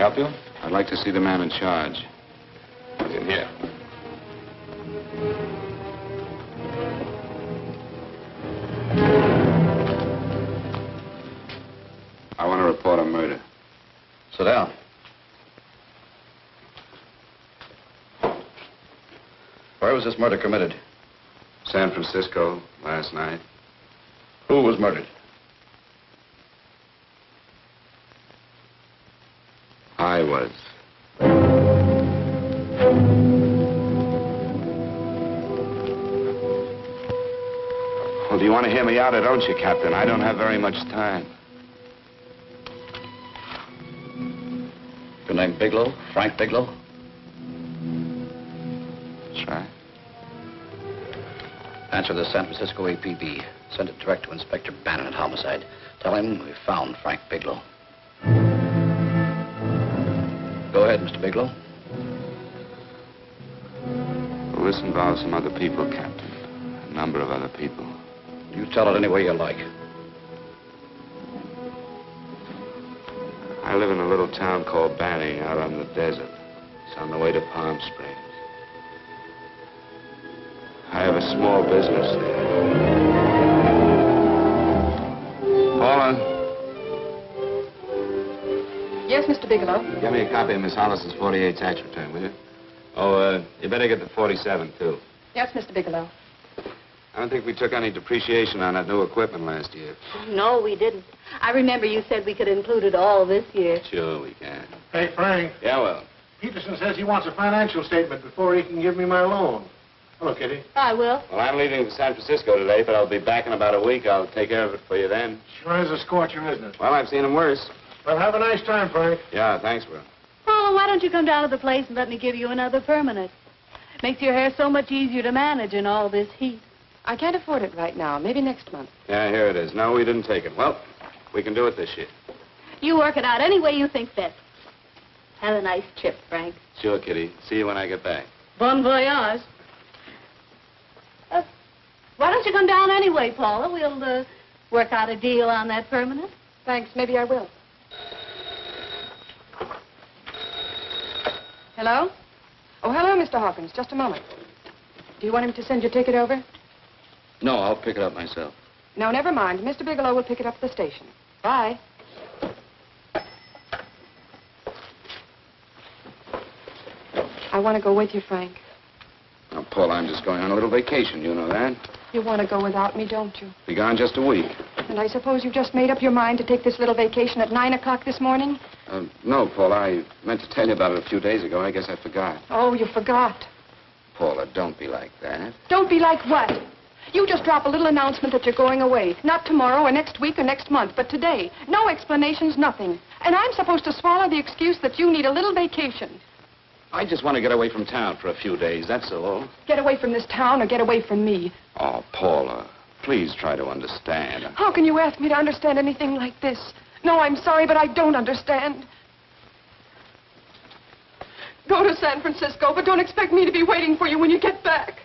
help you? I'd like to see the man in charge. He's in here. I want to report a murder. Sit down. Where was this murder committed? San Francisco, last night. Who was murdered? I was. Well, do you want to hear me out or don't you, Captain? I don't have very much time. Your name Bigelow? Frank Bigelow? That's right. Answer the San Francisco APB. Send it direct to Inspector Bannon at Homicide. Tell him we found Frank Bigelow. Go ahead, Mr. Bigelow. Well, this involves some other people, Captain. A number of other people. You tell it any way you like. I live in a little town called Banning out on the desert. It's on the way to Palm Springs. I have a small business there. Paula? Yes, Mr. Bigelow? Get me a copy of Miss Hollison's 48 tax return, will you? Oh, you better get the 47, too. Yes, Mr. Bigelow. I don't think we took any depreciation on that new equipment last year. No, we didn't. I remember you said we could include it all this year. Sure, we can. Hey, Frank. Yeah, well. Peterson says he wants a financial statement before he can give me my loan. Hello, Kitty. I will. Well, I'm leaving for San Francisco today, but I'll be back in about a week. I'll take care of it for you then. Sure is a scorcher, isn't it? Well, I've seen him worse. Well, have a nice time, Frank. Yeah, thanks, Will. Oh, why don't you come down to the place and let me give you another permanent? Makes your hair so much easier to manage in all this heat. I can't afford it right now. Maybe next month. Yeah, here it is. No, we didn't take it. Well, we can do it this year. You work it out any way you think best. Have a nice trip, Frank. Sure, Kitty. See you when I get back. Bon voyage. Why don't you come down anyway, Paula? We'll work out a deal on that permanent. Thanks. Maybe I will. Hello? Oh, hello, Mr. Hawkins. Just a moment. Do you want him to send your ticket over? No, I'll pick it up myself. No, never mind. Mr. Bigelow will pick it up at the station. Bye. I want to go with you, Frank. Now, Paul, I'm just going on a little vacation. You know that? You want to go without me, don't you? Be gone just a week. And I suppose you just made up your mind to take this little vacation at 9 o'clock this morning? No, Paul. I meant to tell you about it a few days ago. I guess I forgot. Oh, you forgot. Paula, don't be like that. Don't be like what? You just drop a little announcement that you're going away. Not tomorrow or next week or next month, but today. No explanations, nothing. And I'm supposed to swallow the excuse that you need a little vacation. I just want to get away from town for a few days, that's all. Get away from this town or get away from me. Oh, Paula, please try to understand. How can you ask me to understand anything like this? No, I'm sorry, but I don't understand. Go to San Francisco, but don't expect me to be waiting for you when you get back.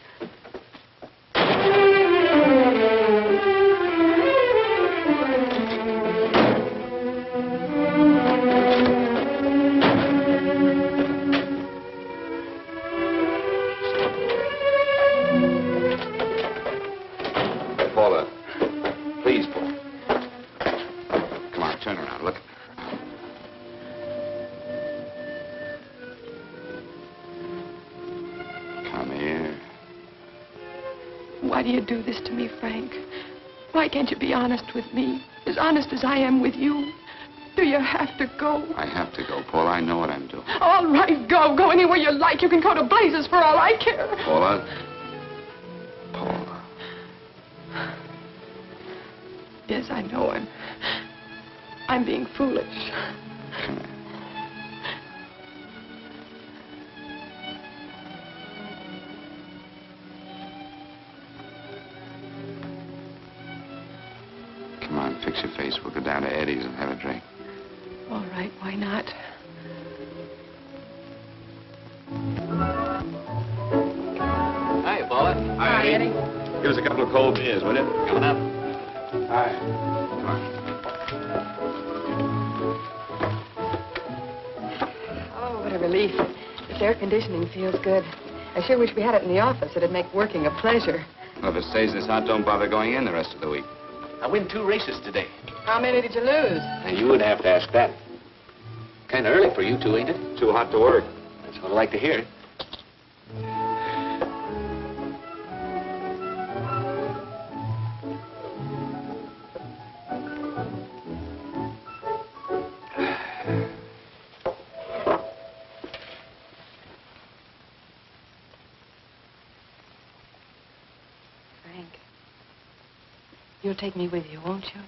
Paula, please, Paula. Come on, turn around, look. Come here. Why do you do this to me, Frank? Why can't you be honest with me? As honest as I am with you? Do you have to go? I have to go, Paula. I know what I'm doing. All right, go. Go anywhere you like. You can go to blazes for all I care. Paula. Paula. Yes, I know. I'm being foolish. Come here. Come on, fix your face. We'll go down to Eddie's and have a drink. All right, why not? Hi, Paula. Hi, Eddie. Give us a couple of cold beers, will you? Coming up. Hi. Come on. What a relief. This air conditioning feels good. I sure wish we had it in the office. It'd make working a pleasure. Well, if it stays this hot, don't bother going in the rest of the week. I win 2 races today. How many did you lose? Now, you would have to ask that. Kind of early for you two, ain't it? Too hot to work. That's what I like to hear. You'll take me with you, won't you?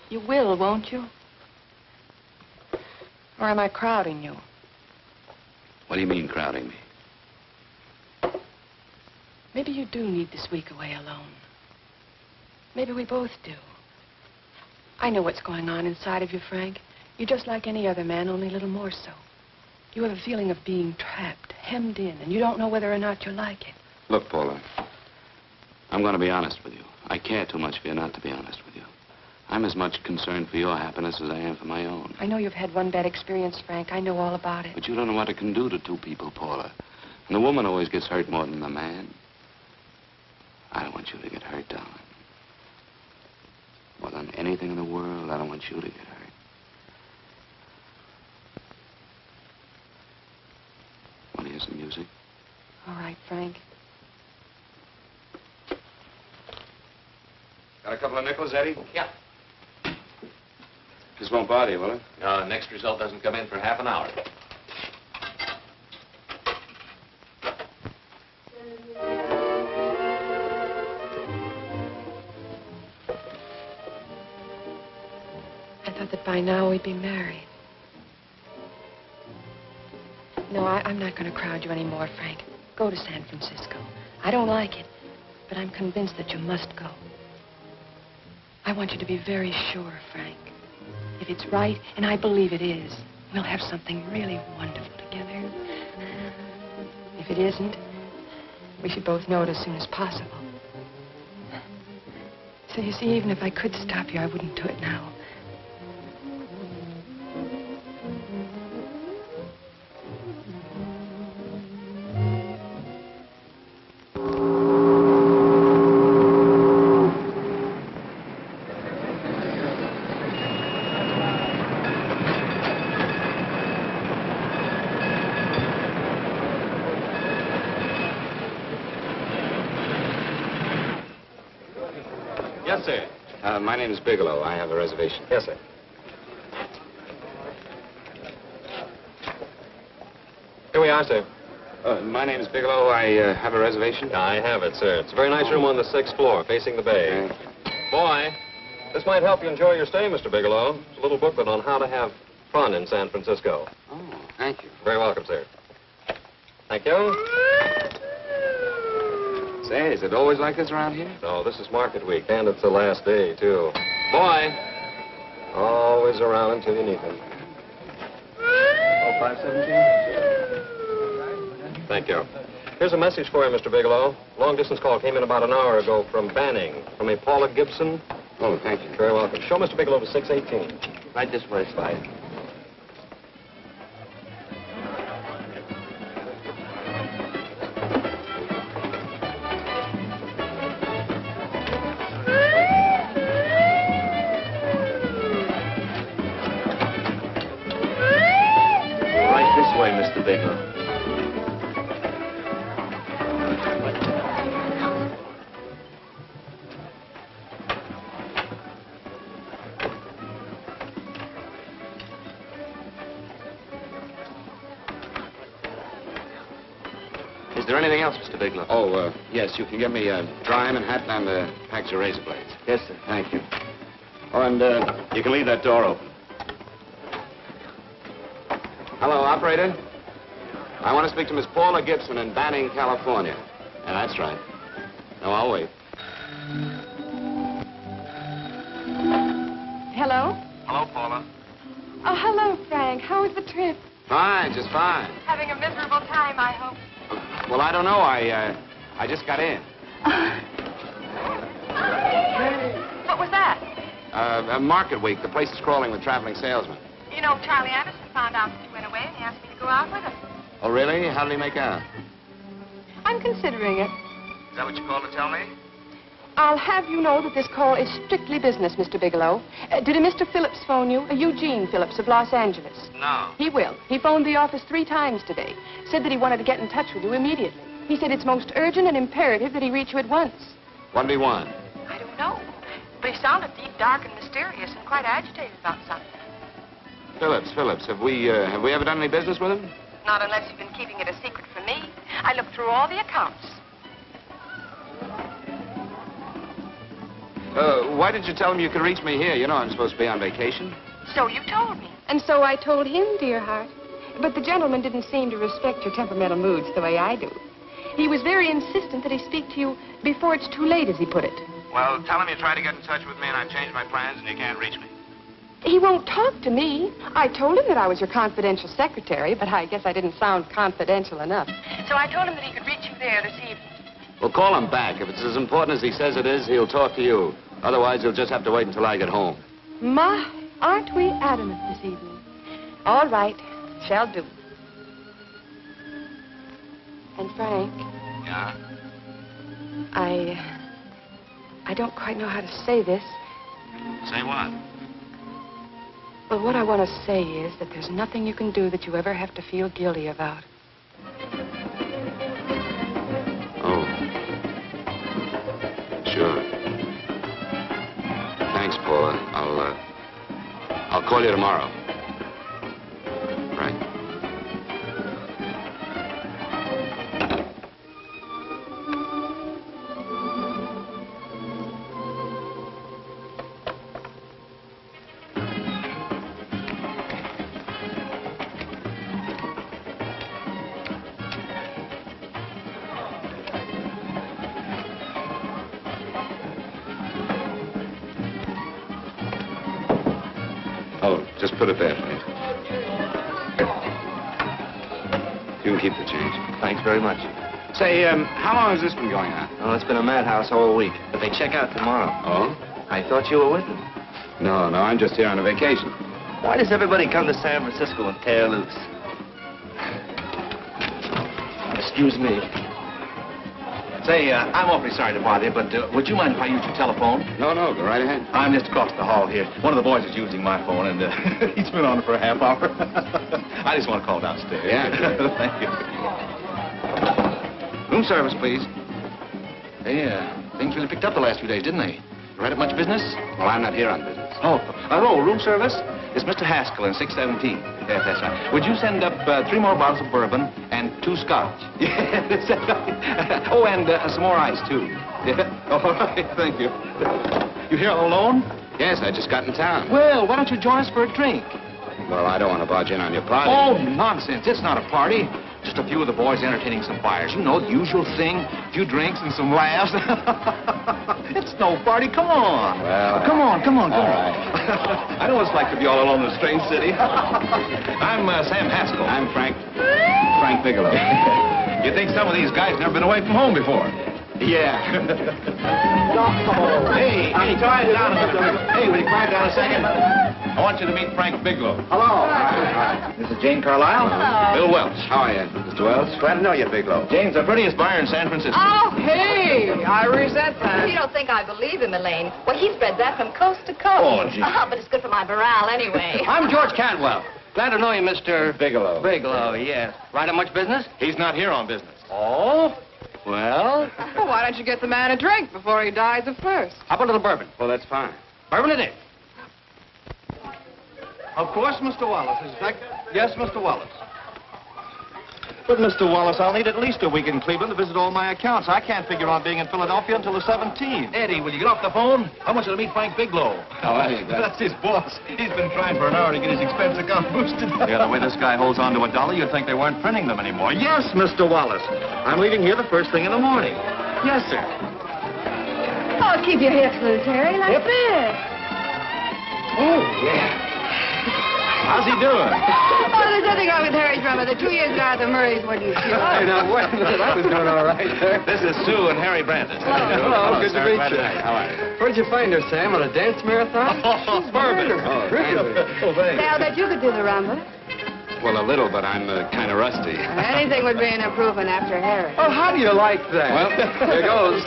You will, won't you? Or am I crowding you? What do you mean, crowding me? Maybe you do need this week away alone. Maybe we both do. I know what's going on inside of you, Frank. You're just like any other man, only a little more so. You have a feeling of being trapped, hemmed in, and you don't know whether or not you like it. Look, Paula, I'm going to be honest with you. I care too much for you not to be honest with you. I'm as much concerned for your happiness as I am for my own. I know you've had one bad experience, Frank. I know all about it. But you don't know what it can do to 2 people, Paula. And the woman always gets hurt more than the man. I don't want you to get hurt, darling. More than anything in the world, I don't want you to get hurt. Want to hear some music? All right, Frank. Got a couple of nickels, Eddie? Yeah. This won't bother you, will it? Next result doesn't come in for half an hour. I thought that by now we'd be married. No, I'm not going to crowd you anymore, Frank. Go to San Francisco. I don't like it, but I'm convinced that you must go. I want you to be very sure, Frank. If it's right, and I believe it is, we'll have something really wonderful together. If it isn't, we should both know it as soon as possible. So you see, even if I could stop you, I wouldn't do it now. Yes, sir. My name is Bigelow. I have a reservation. Yes, sir. Here we are, sir. My name is Bigelow. I have a reservation. I have it, sir. It's a very nice room on the 6th floor, facing the bay. Boy, this might help you enjoy your stay, Mr. Bigelow. It's a little booklet on how to have fun in San Francisco. Oh, thank you. Very welcome, sir. Thank you. Say, is it always like this around here? No, this is market week, and it's the last day, too. Boy, always around until you need him. Oh, 517? Thank you. Here's a message for you, Mr. Bigelow. Long-distance call came in about an hour ago from Banning, from a Paula Gibson. Oh, thank you. Very welcome. Show Mr. Bigelow to 618. Right this way, Slide. Mr. Bigelow. Is there anything else, Mr. Bigelow? Oh, yes, you can get me a dry Manhattan and a package of razor blades. Yes, sir. Thank you. Oh, and you can leave that door open. Hello, operator. I want to speak to Miss Paula Gibson in Banning, California. Yeah, that's right. No, I'll wait. Hello? Hello, Paula. Oh, hello, Frank. How was the trip? Fine, just fine. Having a miserable time, I hope. Well, I don't know. I just got in. What was that? Market week. The place is crawling with traveling salesmen. You know, Charlie Anderson found out that you went away and he asked me to go out with him. Oh, really? How did he make out? I'm considering it. Is that what you called to tell me? I'll have you know that this call is strictly business, Mr. Bigelow. Did a Mr. Phillips phone you? A Eugene Phillips of Los Angeles. No. He will. He phoned the office 3 times today. Said that he wanted to get in touch with you immediately. He said it's most urgent and imperative that he reach you at once. What did he want? I don't know. But he sounded deep, dark, and mysterious and quite agitated about something. Phillips. Have we ever done any business with him? Not unless you've been keeping it a secret from me. I looked through all the accounts. Why didn't you tell him you could reach me here? You know I'm supposed to be on vacation. So you told me. And so I told him, dear heart. But the gentleman didn't seem to respect your temperamental moods the way I do. He was very insistent that he speak to you before it's too late, as he put it. Well, tell him you tried to get in touch with me and I've changed my plans and you can't reach me. He won't talk to me. I told him that I was your confidential secretary, but I guess I didn't sound confidential enough. So I told him that he could reach you there this evening. Well, call him back. If it's as important as he says it is, he'll talk to you. Otherwise, he'll just have to wait until I get home. My, aren't we adamant this evening? All right, shall do. And Frank, Yeah? I don't quite know how to say this. Say what? Well, what I want to say is that there's nothing you can do that you ever have to feel guilty about. Oh. Sure. Thanks, Paula. I'll call you tomorrow. Right. Oh, just put it there, please. You can keep the change. Thanks very much. Say, how long has this been going on? Oh, it's been a madhouse all week, but they check out tomorrow. Oh? I thought you were with them. No, I'm just here on a vacation. Why does everybody come to San Francisco and tear loose? Excuse me. Say, I'm awfully sorry to bother you, but would you mind if I use your telephone? No, go right ahead. I'm just across the hall here. One of the boys is using my phone, and he's been on it for a half hour. I just want to call downstairs. Yeah, sure. Thank you. Room service, please. Hey, things really picked up the last few days, didn't they? You had much business? Well, I'm not here on business. Oh, room service? It's Mr. Haskell in 617. Yes, that's right. Would you send up 3 more bottles of bourbon and 2 scotch? Yes, that's right. Oh, and some more ice, too. Yeah. All right, thank you. You here all alone? Yes, I just got in town. Well, why don't you join us for a drink? Well, I don't want to barge in on your party. Oh, nonsense. It's not a party. Just a few of the boys entertaining some buyers. You know, the usual thing. A few drinks and some laughs. It's no party. Come on. Well, come on. All right. I know what it's like to be all alone in a strange city. I'm Sam Haskell. I'm Frank Bigelow. You think some of these guys never been away from home before? Yeah. Hey, quiet down a minute. Hey, will you quiet down a second? I want you to meet Frank Bigelow. Hello. This is Jane Carlisle. Hello. Bill Welch. How are you, Mr. Wells? Glad to know you, Bigelow. Jane's the prettiest buyer in San Francisco. Oh, hey, I resent that. You don't think I believe him, Elaine? Well, he spreads that from coast to coast. Oh, gee. But it's good for my morale anyway. I'm George Cantwell. Glad to know you, Mr. Bigelow. Bigelow, yes. Right on much business? He's not here on business. Oh? Well, Well, why don't you get the man a drink before he dies of thirst? how about a little bourbon? Well, that's fine. Bourbon it is. Of course, Mr. Wallace. Yes, Mr. Wallace. But, Mr. Wallace, I'll need at least a week in Cleveland to visit all my accounts. I can't figure on being in Philadelphia until the 17th. Eddie, will you get off the phone? I want you to meet Frank Bigelow. How are you, That's his boss. He's been trying for an hour to get his expense account boosted. Yeah, the way this guy holds on to a dollar, you'd think they weren't printing them anymore. Yes, Mr. Wallace. I'm leaving here the first thing in the morning. Yes, sir. Oh, keep your hips loose, Harry, like this. Oh, yeah. How's he doing? Oh, there's nothing wrong with Harry's drummer. The 2 years ago, the Murrays wouldn't shoot. Hey, now, wait a minute. I was doing all right there. This is Sue and Harry Brandon. Hello, good to meet you. How are you? Where'd you find her, Sam? On a dance marathon? Bourbon. Really? Oh, thanks. Say, I'll bet you could do the rumba. Well, a little, but I'm kind of rusty. Anything would be an improvement after Harry. Oh, how do you like that? Well, here goes.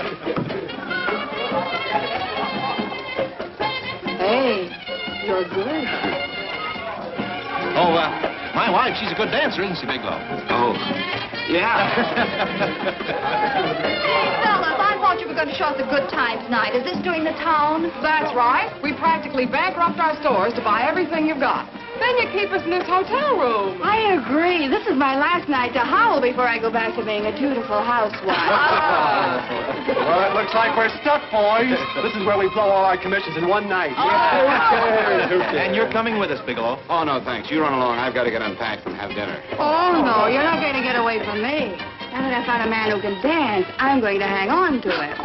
Hey, you're good. Oh, my wife, she's a good dancer, isn't she, Bigelow? Oh, yeah. Fellas, I thought you were going to show us a good time tonight. Is this doing the town? That's right. We practically bankrupt our stores to buy everything you've got. Then you keep us in this hotel room. I agree. This is my last night to howl before I go back to being a dutiful housewife. Well, it looks like we're stuck, boys. This is where we blow all our commissions in one night. And you're coming with us, Bigelow. Oh, no, thanks. You run along. I've got to get unpacked and have dinner. Oh, no, you're not going to get away from me. Now that I found a man who can dance, I'm going to hang on to him.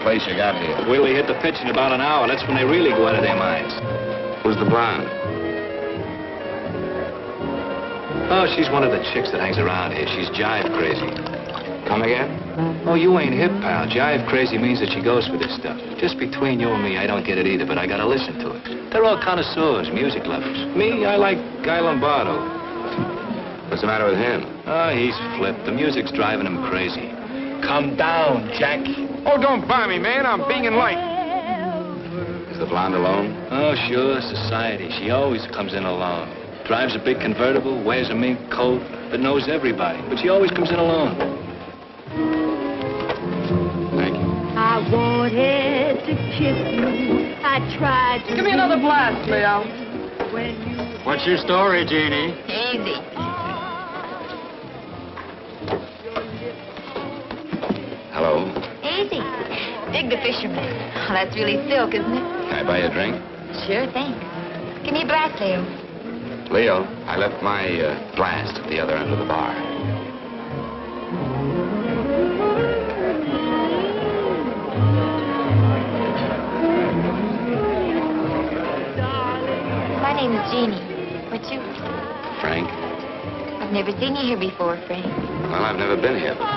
Place you got here. Wait till they hit the pitch in about an hour. That's when they really go out of their minds. Who's the blonde? Oh, she's one of the chicks that hangs around here. She's jive crazy. Come again? Oh, you ain't hip, pal. Jive crazy means that she goes for this stuff. Just between you and me, I don't get it either, but I gotta listen to it. They're all connoisseurs, music lovers. Me, I like Guy Lombardo. What's the matter with him? Oh, he's flipped. The music's driving him crazy. Come down, Jack. Oh, don't buy me, man. I'm being light. Is the blonde alone? Oh, sure, society. She always comes in alone. Drives a big convertible, wears a mink coat, but knows everybody. But she always comes in alone. Thank you. I wanted to kiss you. I tried to... Give me another blast, Leo. What's your story, Jeannie? Easy. Hello. Easy. Dig the fisherman. Oh, that's really silk, isn't it? Can I buy you a drink? Sure thing. Give me a blast, Leo. Leo, I left my blast at the other end of the bar. My name is Jeannie. What's you? Frank? I've never seen you here before, Frank. Well, I've never been here before.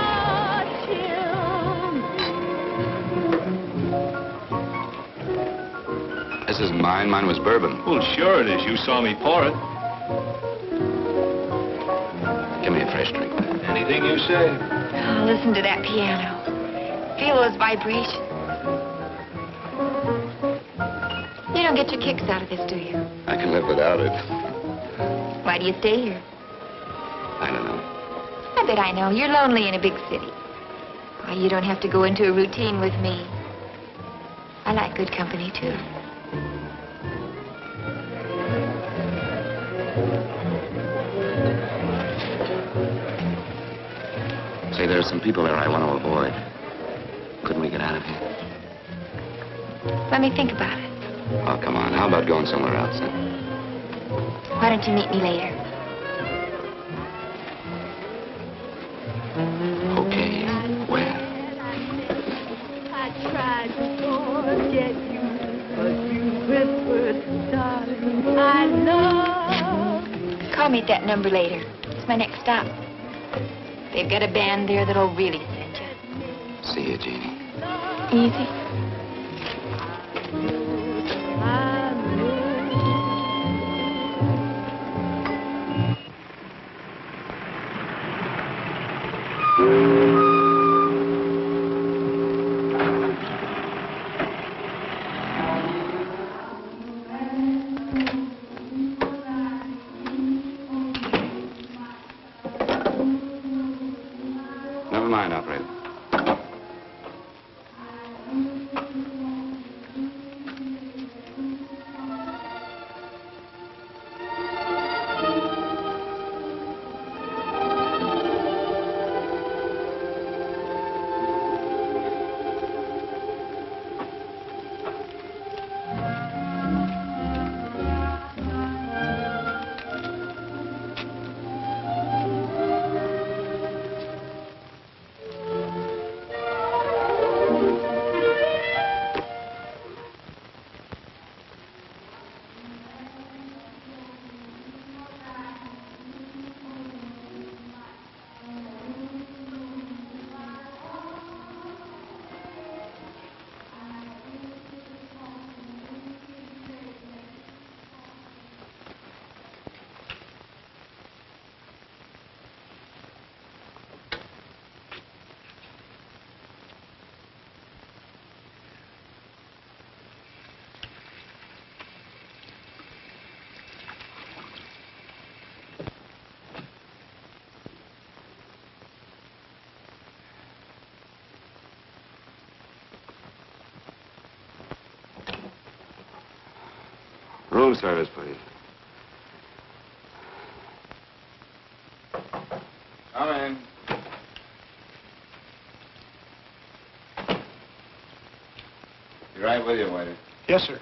This isn't mine. Mine was bourbon. Well, sure it is. You saw me pour it. Give me a fresh drink. Anything you say. Oh, listen to that piano. Feel those vibrations. You don't get your kicks out of this, do you? I can live without it. Why do you stay here? I don't know. I bet I know. You're lonely in a big city. Why, you don't have to go into a routine with me. I like good company, too. Say, there are some people there I want to avoid. Couldn't we get out of here? Let me think about it. Oh, come on. How about going somewhere else, then? Why don't you meet me later? Okay. Where? I tried to forget you, but you whispered, darling, I love. Call me at that number later. It's my next stop. They've got a band there that'll really send you. See you, Jeannie. Easy. Never mind, operator. Room service, please. Come in. Be right with you, waiter. Yes, sir.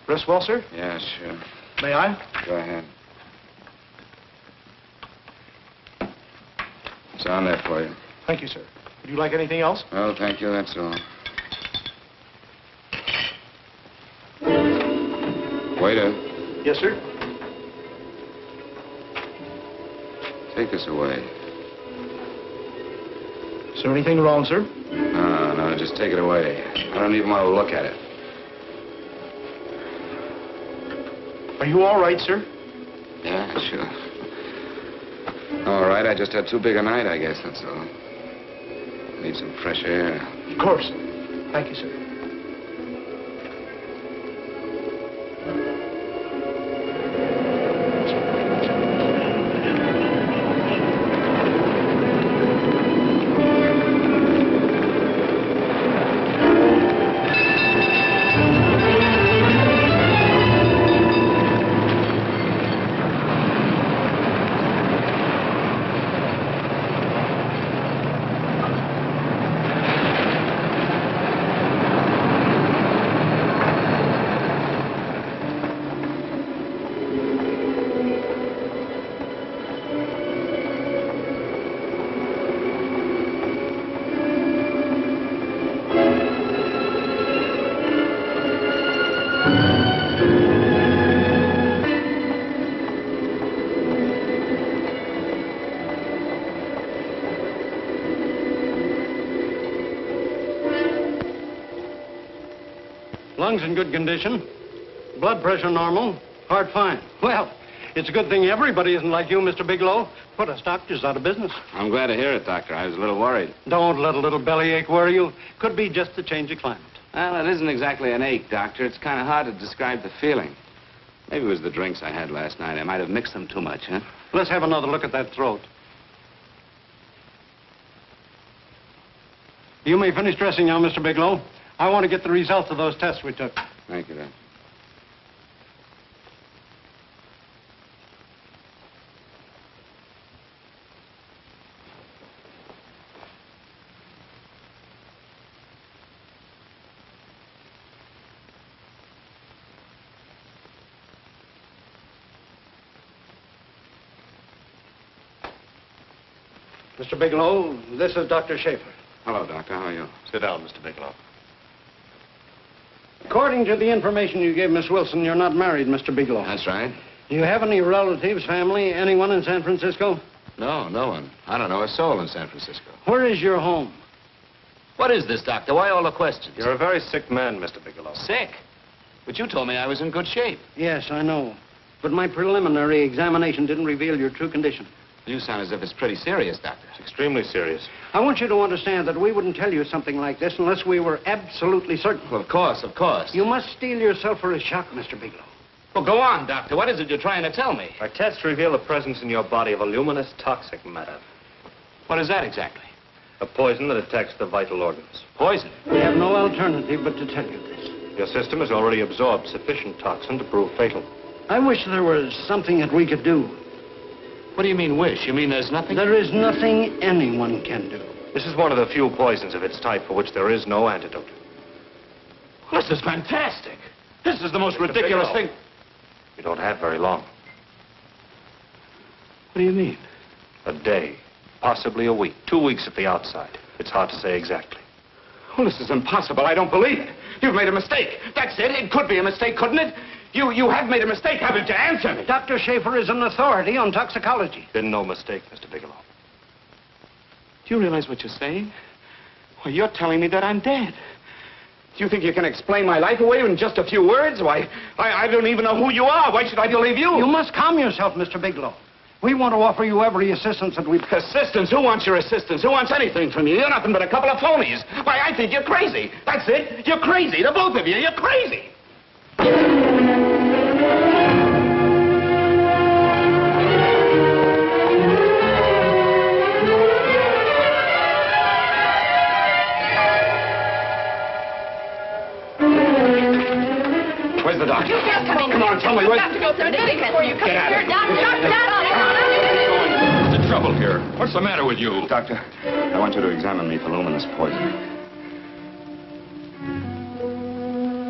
Rest well, sir? Yeah, sure. May I? Go ahead. It's on there for you. Thank you, sir. Would you like anything else? Oh, thank you, that's all. Waiter. Yes, sir. Take this away. Is there anything wrong, sir? No, just take it away. I don't even want to look at it. Are you all right, sir? Yeah, sure. All right, I just had too big a night, I guess, that's all. Need some fresh air. Of course. Thank you, sir. Lungs in good condition. Blood pressure normal. Heart fine. Well, it's a good thing everybody isn't like you, Mr. Bigelow. Put us doctors out of business. I'm glad to hear it, Doctor. I was a little worried. Don't let a little bellyache worry you. Could be just the change of climate. Well, it isn't exactly an ache, Doctor. It's kind of hard to describe the feeling. Maybe it was the drinks I had last night. I might have mixed them too much, huh? Let's have another look at that throat. You may finish dressing now, Mr. Bigelow. I want to get the results of those tests we took. Thank you, Doctor. Mr. Bigelow, this is Dr. Schaefer. Hello, Doctor. How are you? Sit down, Mr. Bigelow. According to the information you gave Miss Wilson, you're not married, Mr. Bigelow. That's right. Do you have any relatives, family, anyone in San Francisco? No, no one. I don't know a soul in San Francisco. Where is your home? What is this, Doctor? Why all the questions? You're a very sick man, Mr. Bigelow. Sick? But you told me I was in good shape. Yes, I know. But my preliminary examination didn't reveal your true condition. You sound as if it's pretty serious, Doctor. It's extremely serious. I want you to understand that we wouldn't tell you something like this unless we were absolutely certain. Well, of course, of course. You must steel yourself for a shock, Mr. Bigelow. Well, go on, Doctor. What is it you're trying to tell me? Our tests reveal the presence in your body of a luminous toxic matter. What is that exactly? A poison that attacks the vital organs. Poison? We have no alternative but to tell you this. Your system has already absorbed sufficient toxin to prove fatal. I wish there was something that we could do. What do you mean, wish? You mean there's nothing? There is nothing anyone can do. This is one of the few poisons of its type for which there is no antidote. Well, this is fantastic. This is the most ridiculous thing. You don't have very long. What do you mean? A day, possibly a week, 2 weeks at the outside. It's hard to say exactly. Well, this is impossible. I don't believe it. You've made a mistake. That's it. It could be a mistake, couldn't it? You have made a mistake, haven't you? Answer me. Dr. Schaefer is an authority on toxicology. Been no mistake, Mr. Bigelow. Do you realize what you're saying? Well, you're telling me that I'm dead. Do you think you can explain my life away in just a few words? Why, I don't even know who you are. Why should I believe you? You must calm yourself, Mr. Bigelow. We want to offer you every assistance that we... Assistance? Who wants your assistance? Who wants anything from you? You're nothing but a couple of phonies. Why, I think you're crazy. That's it. You're crazy. The both of you. You're crazy. Where's the doctor? You can't come in. Come on, tell me. You have to go through the big before you come Get out here. of here. Doctor. What's the trouble here? What's the matter with you? Doctor, I want you to examine me for luminous poison.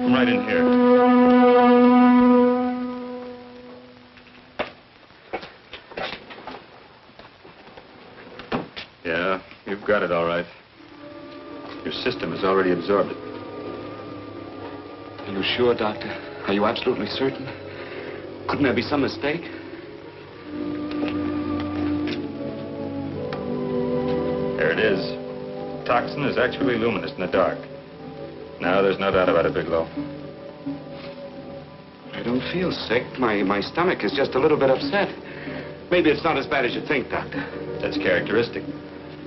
Come right in here. Yeah, you've got it all right. Your system has already absorbed it. Are you sure, Doctor? Are you absolutely certain? Couldn't there be some mistake? There it is. Toxin is actually luminous in the dark. Now, there's no doubt about it, Bigelow. I don't feel sick. My stomach is just a little bit upset. Maybe it's not as bad as you think, Doctor. That's characteristic.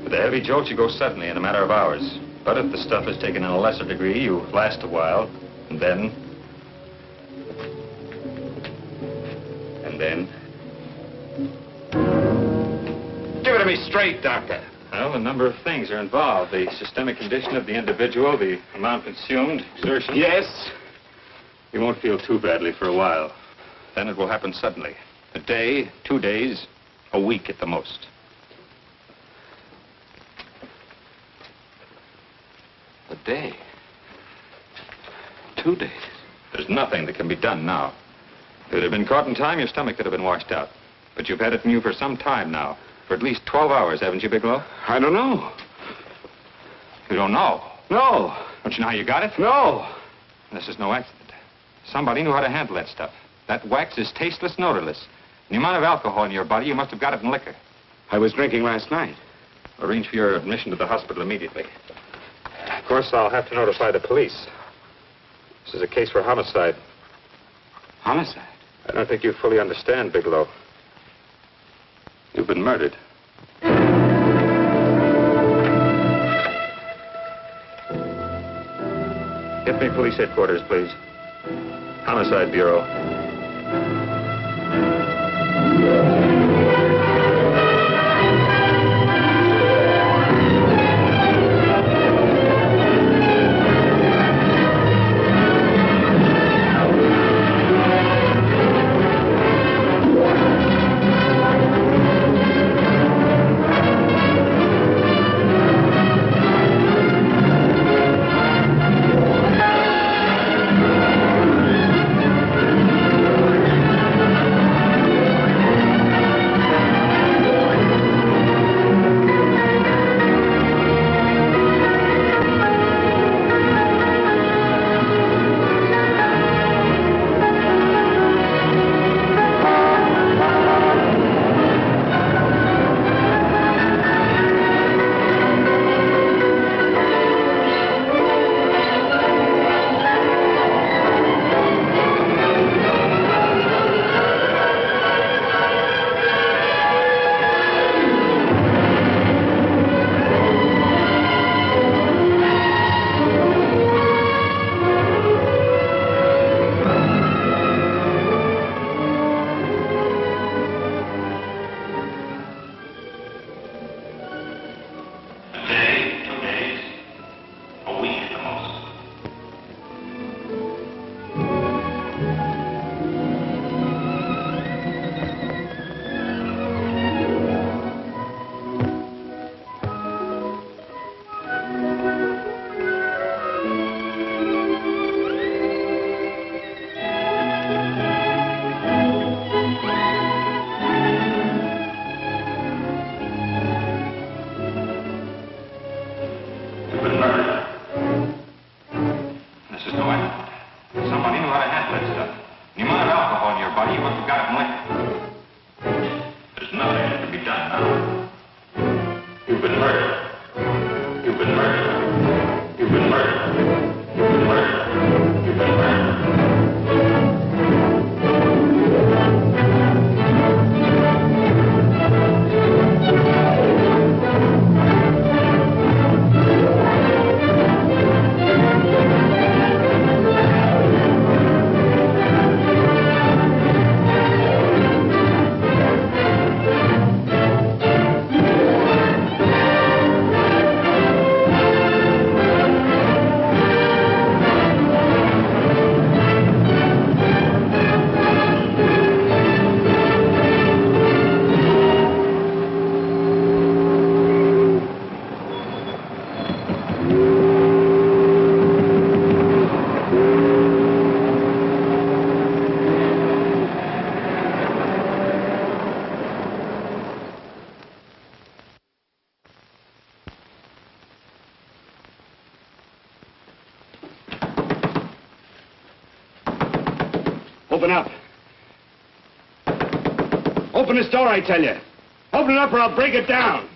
With a heavy jolt, you go suddenly in a matter of hours. But if the stuff is taken in a lesser degree, you last a while, and then... Give it to me straight, Doctor. Well, a number of things are involved. The systemic condition of the individual, the amount consumed, exertion. Yes? You won't feel too badly for a while. Then it will happen suddenly. A day, 2 days, a week at the most. A day. 2 days. There's nothing that can be done now. If it had been caught in time, your stomach could have been washed out. But you've had it in you for some time now. For at least 12 hours, haven't you, Bigelow? I don't know. You don't know? No. Don't you know how you got it? No. This is no accident. Somebody knew how to handle that stuff. That wax is tasteless and odorless. The amount of alcohol in your body, you must have got it in liquor. I was drinking last night. Arrange for your admission to the hospital immediately. Of course, I'll have to notify the police. This is a case for homicide. Homicide? I don't think you fully understand, Bigelow. You've been murdered. Get me police headquarters, please. Homicide Bureau. Open up. Open this door, I tell you. Open it up or I'll break it down.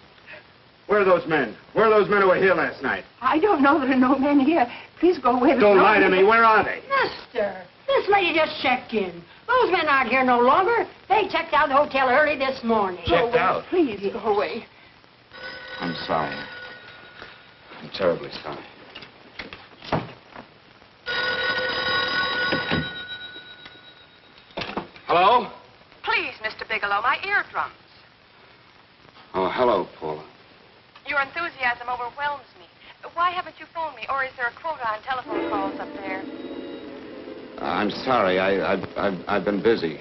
Where are those men? Where are those men who were here last night? I don't know. There are no men here. Please go away. Don't lie to me. Where are they? Mister, this lady just checked in. Those men aren't here no longer. They checked out of the hotel early this morning. Checked out? Please go away. I'm sorry. I'm terribly sorry. Hello? Please, Mr. Bigelow, my eardrums. Oh, hello, Paula. Your enthusiasm overwhelms me. Why haven't you phoned me, or is there a quota on telephone calls up there? I'm sorry. I've been busy.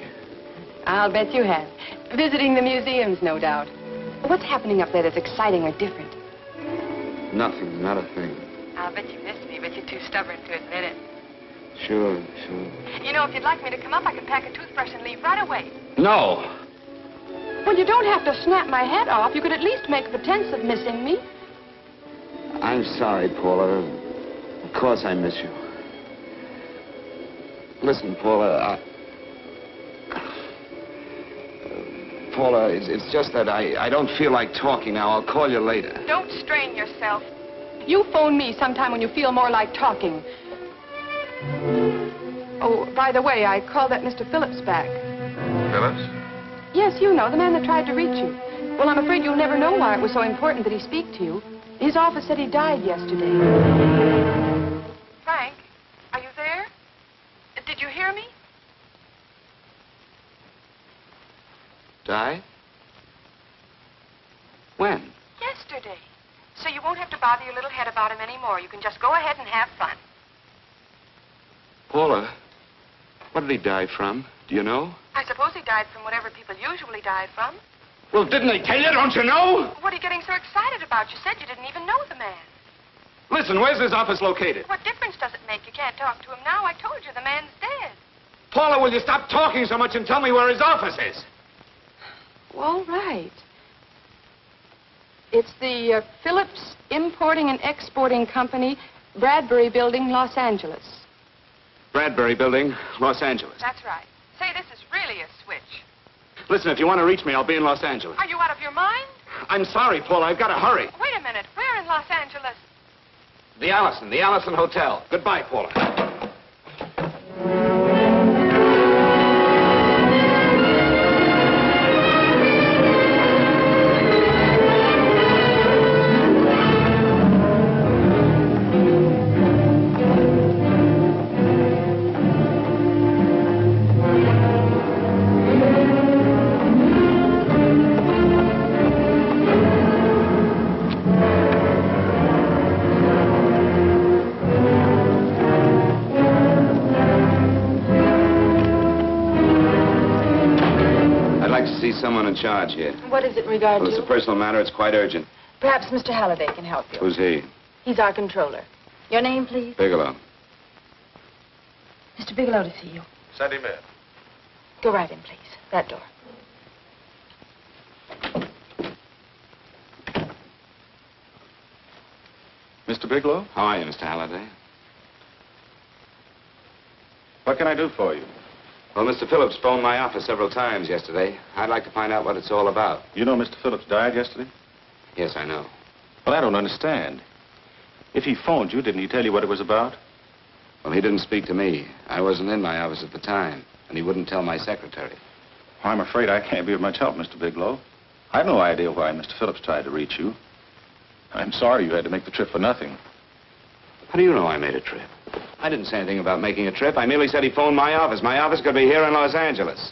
I'll bet you have. Visiting the museums, no doubt. What's happening up there that's exciting or different? Nothing, not a thing. I'll bet you miss me, but you're too stubborn to admit it. Sure. You know, if you'd like me to come up, I could pack a toothbrush and leave right away. No. Well, you don't have to snap my head off. You could at least make pretense of missing me. I'm sorry, Paula. Of course I miss you. Listen, Paula, Paula, it's just that I don't feel like talking now. I'll call you later. Don't strain yourself. You phone me sometime when you feel more like talking. Oh, by the way, I called that Mr. Phillips back. Phillips? Yes, you know, the man that tried to reach you. Well, I'm afraid you'll never know why it was so important that he speak to you. His office said he died yesterday. Frank, are you there? Did you hear me? Die? When? Yesterday. So you won't have to bother your little head about him anymore. You can just go ahead and have fun. Paula, what did he die from? Do you know? I suppose he died from whatever people usually die from. Well, didn't they tell you? Don't you know? What are you getting so excited about? You said you didn't even know the man. Listen, where's his office located? What difference does it make? You can't talk to him now. I told you the man's dead. Paula, will you stop talking so much and tell me where his office is? All right. It's the Phillips Importing and Exporting Company, Bradbury Building, Los Angeles. Bradbury Building, Los Angeles. That's right. Say, this is really a switch. Listen, if you want to reach me, I'll be in Los Angeles. Are you out of your mind? I'm sorry, Paula. I've got to hurry. Wait a minute. Where in Los Angeles? The Allison Hotel. Goodbye, Paula. Someone in charge here. What is it in regard Well, to? it's a personal matter. It's quite urgent. Perhaps Mr. Halliday can help you. Who's he? He's our controller. Your name, please? Bigelow. Mr. Bigelow to see you. Send him in. Go right in, please. That door. Mr. Bigelow? How are you, Mr. Halliday? What can I do for you? Well, Mr. Phillips phoned my office several times yesterday. I'd like to find out what it's all about. You know Mr. Phillips died yesterday? Yes, I know. Well, I don't understand. If he phoned you, didn't he tell you what it was about? Well, he didn't speak to me. I wasn't in my office at the time, and he wouldn't tell my secretary. Well, I'm afraid I can't be of much help, Mr. Bigelow. I have no idea why Mr. Phillips tried to reach you. I'm sorry you had to make the trip for nothing. How do you know I made a trip? I didn't say anything about making a trip. I merely said he phoned my office. My office could be here in Los Angeles.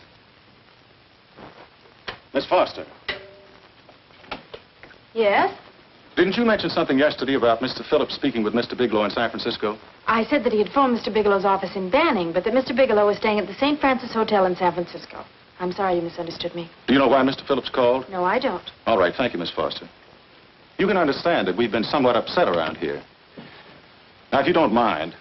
Miss Foster, Yes? didn't you mention something yesterday about Mr. Phillips speaking with Mr. Bigelow in San Francisco? I said that he had phoned Mr. Bigelow's office in Banning, but that Mr. Bigelow was staying at the St. Francis Hotel in San Francisco. I'm sorry you misunderstood me. Do you know why Mr. Phillips called? No, I don't. All right, thank you, Miss Foster. You can understand that we've been somewhat upset around here. Now, if you don't mind...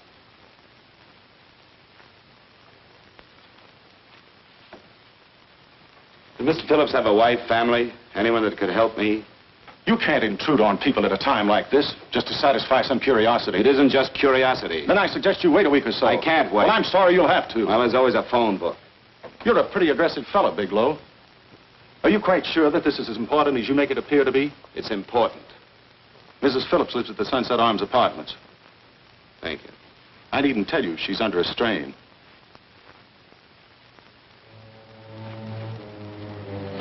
Did Mr. Phillips have a wife, family, anyone that could help me? You can't intrude on people at a time like this just to satisfy some curiosity. It isn't just curiosity. Then I suggest you wait a week or so. I can't wait. Well, I'm sorry you'll have to. Well, there's always a phone book. You're a pretty aggressive fellow, Bigelow. Are you quite sure that this is as important as you make it appear to be? It's important. Mrs. Phillips lives at the Sunset Arms Apartments. Thank you. I needn't tell you she's under a strain.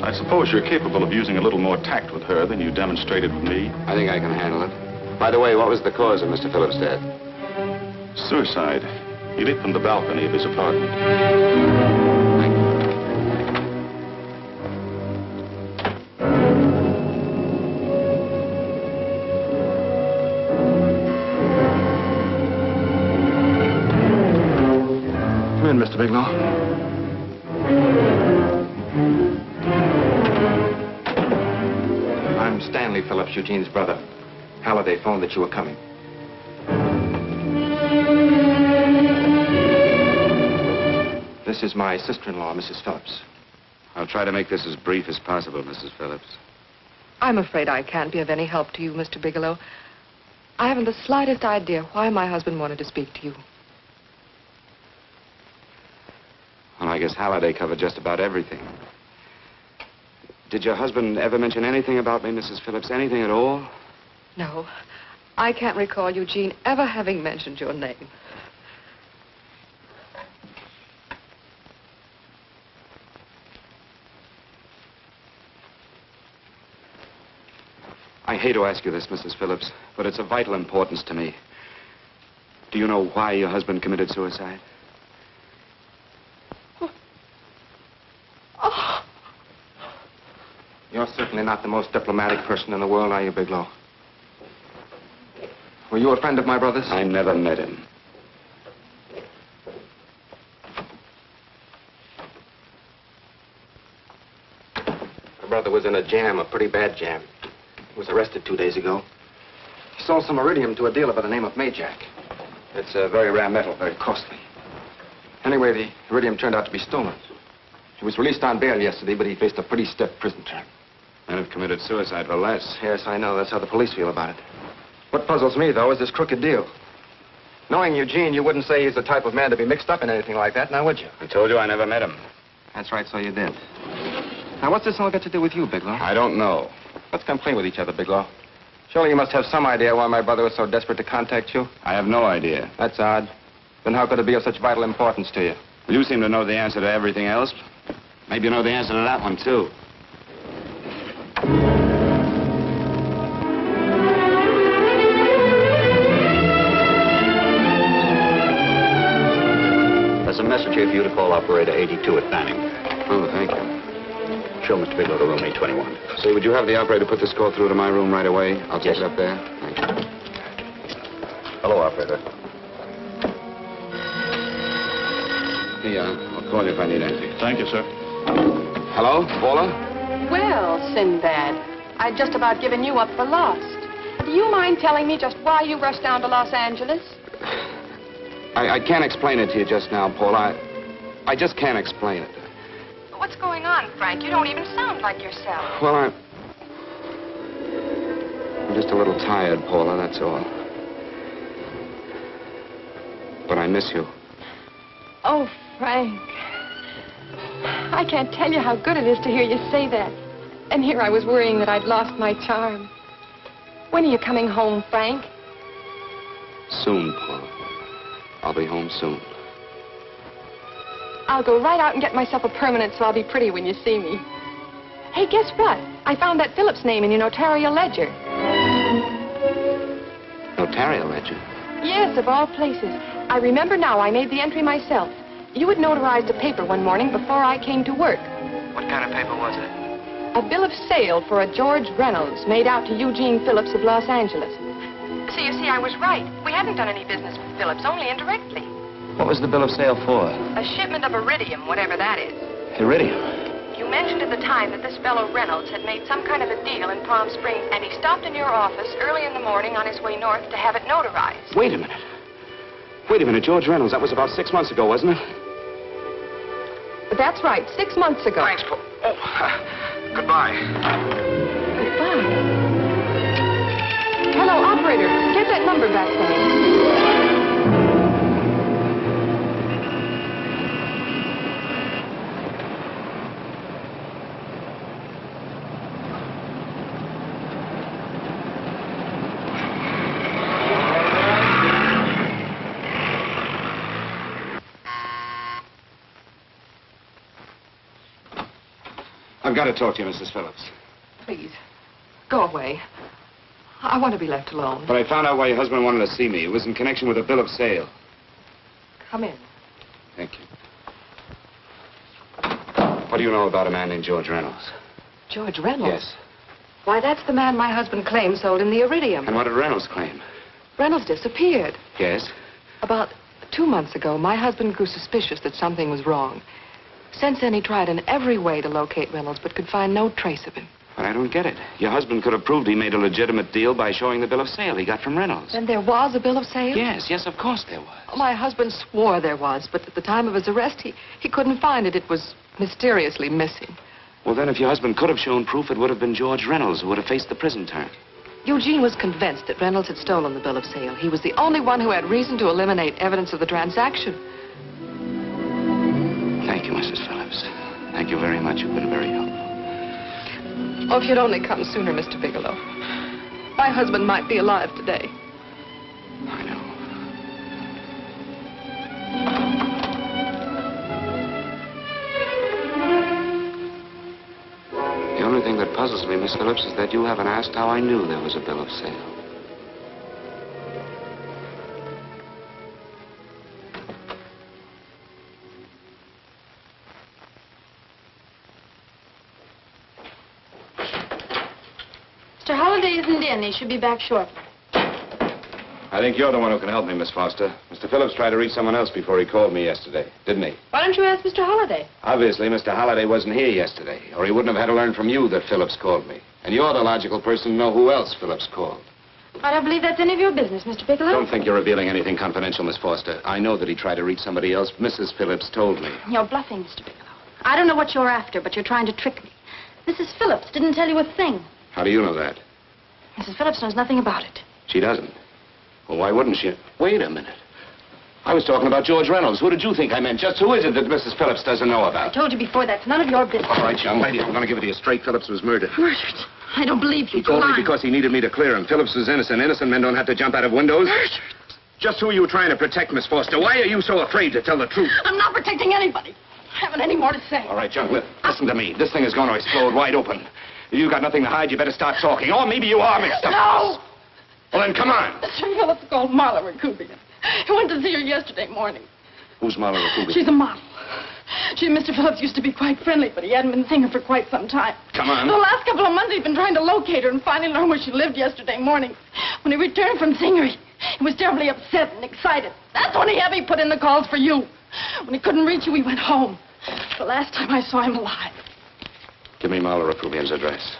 I suppose you're capable of using a little more tact with her than you demonstrated with me. I think I can handle it. By the way, what was the cause of Mr. Phillips' death? Suicide. He leaped from the balcony of his apartment. Thank you. Come in, Mr. Bigelow. I'm Stanley Phillips, Eugene's brother. Halliday phoned that you were coming. This is my sister-in-law, Mrs. Phillips. I'll try to make this as brief as possible, Mrs. Phillips. I'm afraid I can't be of any help to you, Mr. Bigelow. I haven't the slightest idea why my husband wanted to speak to you. I guess Halliday covered just about everything. Did your husband ever mention anything about me, Mrs. Phillips? Anything at all? No. I can't recall Eugene ever having mentioned your name. I hate to ask you this, Mrs. Phillips, but it's of vital importance to me. Do you know why your husband committed suicide? Oh. You're certainly not the most diplomatic person in the world, are you, Bigelow? Were you a friend of my brother's? I never met him. My brother was in a jam, a pretty bad jam. He was arrested 2 days ago. He sold some iridium to a dealer by the name of Majak. It's a very rare metal, very costly. Anyway, the iridium turned out to be stolen. He was released on bail yesterday, but he faced a pretty stiff prison term. And have committed suicide for less. Yes, I know. That's how the police feel about it. What puzzles me, though, is this crooked deal. Knowing Eugene, you wouldn't say he's the type of man to be mixed up in anything like that, now would you? I told you I never met him. That's right, so you did. Now, what's this all got to do with you, Bigelow? I don't know. Let's come clean with each other, Bigelow. Surely you must have some idea why my brother was so desperate to contact you. I have no idea. That's odd. Then how could it be of such vital importance to you? Well, you seem to know the answer to everything else. Maybe you know the answer to that one, too. There's a message here for you to call operator 82 at Banning. Oh, thank you. Show Mr. Bigelow to room 821. Say, would you have the operator put this call through to my room right away? I'll take it up there. Thank you. Hello, operator. I'll call you if I need anything. Thank you, sir. Hello, Paula? Well, Sinbad, I'd just about given you up for lost. Do you mind telling me just why you rushed down to Los Angeles? I can't explain it to you just now, Paula. I just can't explain it. What's going on, Frank? You don't even sound like yourself. Well, I'm just a little tired, Paula, that's all. But I miss you. Oh, Frank. I can't tell you how good it is to hear you say that. And here I was worrying that I'd lost my charm. When are you coming home, Frank? Soon, Paula. I'll be home soon. I'll go right out and get myself a permanent so I'll be pretty when you see me. Hey, guess what? I found that Phillips name in your notarial ledger. Notarial ledger? Yes, of all places. I remember now I made the entry myself. You had notarized a paper one morning before I came to work. What kind of paper was it? A bill of sale for a George Reynolds made out to Eugene Phillips of Los Angeles. So you see, I was right. We hadn't done any business with Phillips, only indirectly. What was the bill of sale for? A shipment of iridium, whatever that is. Iridium? You mentioned at the time that this fellow Reynolds had made some kind of a deal in Palm Springs, and he stopped in your office early in the morning on his way north to have it notarized. Wait a minute. Wait a minute, George Reynolds. That was about 6 months ago, wasn't it? That's right, 6 months ago. Thanks, Paul. Oh, goodbye. Goodbye. Hello, operator. Get that number back for me. I've got to talk to you, Mrs. Phillips. Please, go away. I want to be left alone. But I found out why your husband wanted to see me. It was in connection with a bill of sale. Come in. Thank you. What do you know about a man named George Reynolds? George Reynolds? Yes. Why, that's the man my husband claimed sold him the iridium. And what did Reynolds claim? Reynolds disappeared. Yes? About 2 months ago, my husband grew suspicious that something was wrong. Since then, he tried in every way to locate Reynolds, but could find no trace of him. But I don't get it. Your husband could have proved he made a legitimate deal by showing the bill of sale he got from Reynolds. Then there was a bill of sale? Yes, of course there was. My husband swore there was, but at the time of his arrest, he couldn't find it. It was mysteriously missing. Well, then, if your husband could have shown proof, it would have been George Reynolds who would have faced the prison term. Eugene was convinced that Reynolds had stolen the bill of sale. He was the only one who had reason to eliminate evidence of the transaction. Thank you, Mrs. much. You've been very helpful. Oh, if you'd only come sooner, Mr. Bigelow. My husband might be alive today. I know. The only thing that puzzles me, Miss Phillips, is that you haven't asked how I knew there was a bill of sale. Mr. Holliday isn't in. He should be back shortly. I think you're the one who can help me, Miss Foster. Mr. Phillips tried to reach someone else before he called me yesterday, didn't he? Why don't you ask Mr. Holliday? Obviously, Mr. Holliday wasn't here yesterday, or he wouldn't have had to learn from you that Phillips called me. And you're the logical person to know who else Phillips called. I don't believe that's any of your business, Mr. Bigelow. Don't think you're revealing anything confidential, Miss Foster. I know that he tried to reach somebody else. Mrs. Phillips told me. You're bluffing, Mr. Bigelow. I don't know what you're after, but you're trying to trick me. Mrs. Phillips didn't tell you a thing. How do you know that? Mrs. Phillips knows nothing about it. She doesn't. Well, why wouldn't she? Wait a minute. I was talking about George Reynolds. Who did you think I meant? Just who is it that Mrs. Phillips doesn't know I about? told you before, that's none of your business. All right, young lady, I'm going to give it to you straight. Phillips was murdered. Murdered? I don't believe you. He told me because he needed me to clear him. Phillips was innocent. Innocent men don't have to jump out of windows. Murdered? Just who are you trying to protect, Miss Foster? Why are you so afraid to tell the truth? I'm not protecting anybody. I haven't any more to say. All right, young listen to me. This thing is going to explode wide open. If you've got nothing to hide, you better start talking. Or maybe you are mixed up. No! Well, then come on. Mr. Phillips called Marla Rakubian. He went to see her yesterday morning. Who's Marla Rakubian? She's a model. She and Mr. Phillips used to be quite friendly, but he hadn't been seeing her for quite some time. Come on. The last couple of months, he'd been trying to locate her and finally learned where she lived yesterday morning. When he returned from seeing her, he was terribly upset and excited. That's when he had me put in the calls for you. When he couldn't reach you, he went home. The last time I saw him alive. Give me Marla Rakubian's address.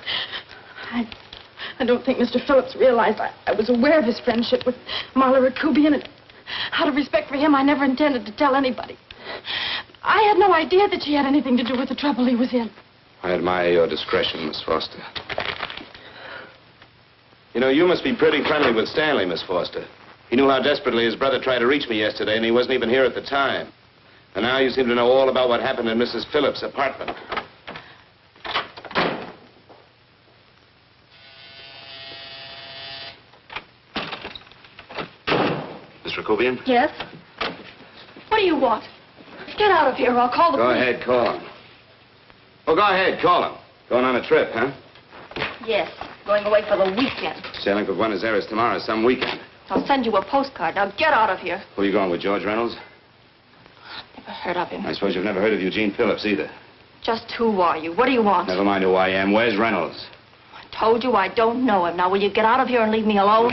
I don't think Mr. Phillips realized I was aware of his friendship with Marla Rakubian, and out of respect for him, I never intended to tell anybody. I had no idea that she had anything to do with the trouble he was in. I admire your discretion, Miss Foster. You know, you must be pretty friendly with Stanley, Miss Foster. He knew how desperately his brother tried to reach me yesterday, and he wasn't even here at the time. And now you seem to know all about what happened in Mrs. Phillips' apartment. Miss Rakubian? Yes? What do you want? Get out of here or I'll call the Go police. ahead, call him. Oh, go ahead, call him. Going on a trip, huh? Yes, going away for the weekend. Sailing for Buenos Aires tomorrow, some weekend. I'll send you a postcard. Now get out of here. Who are you going with, George Reynolds? Never heard of him. I suppose you've never heard of Eugene Phillips either. Just who are you? What do you want? Never mind who I am. Where's Reynolds? I told you I don't know him. Now will you get out of here and leave me alone?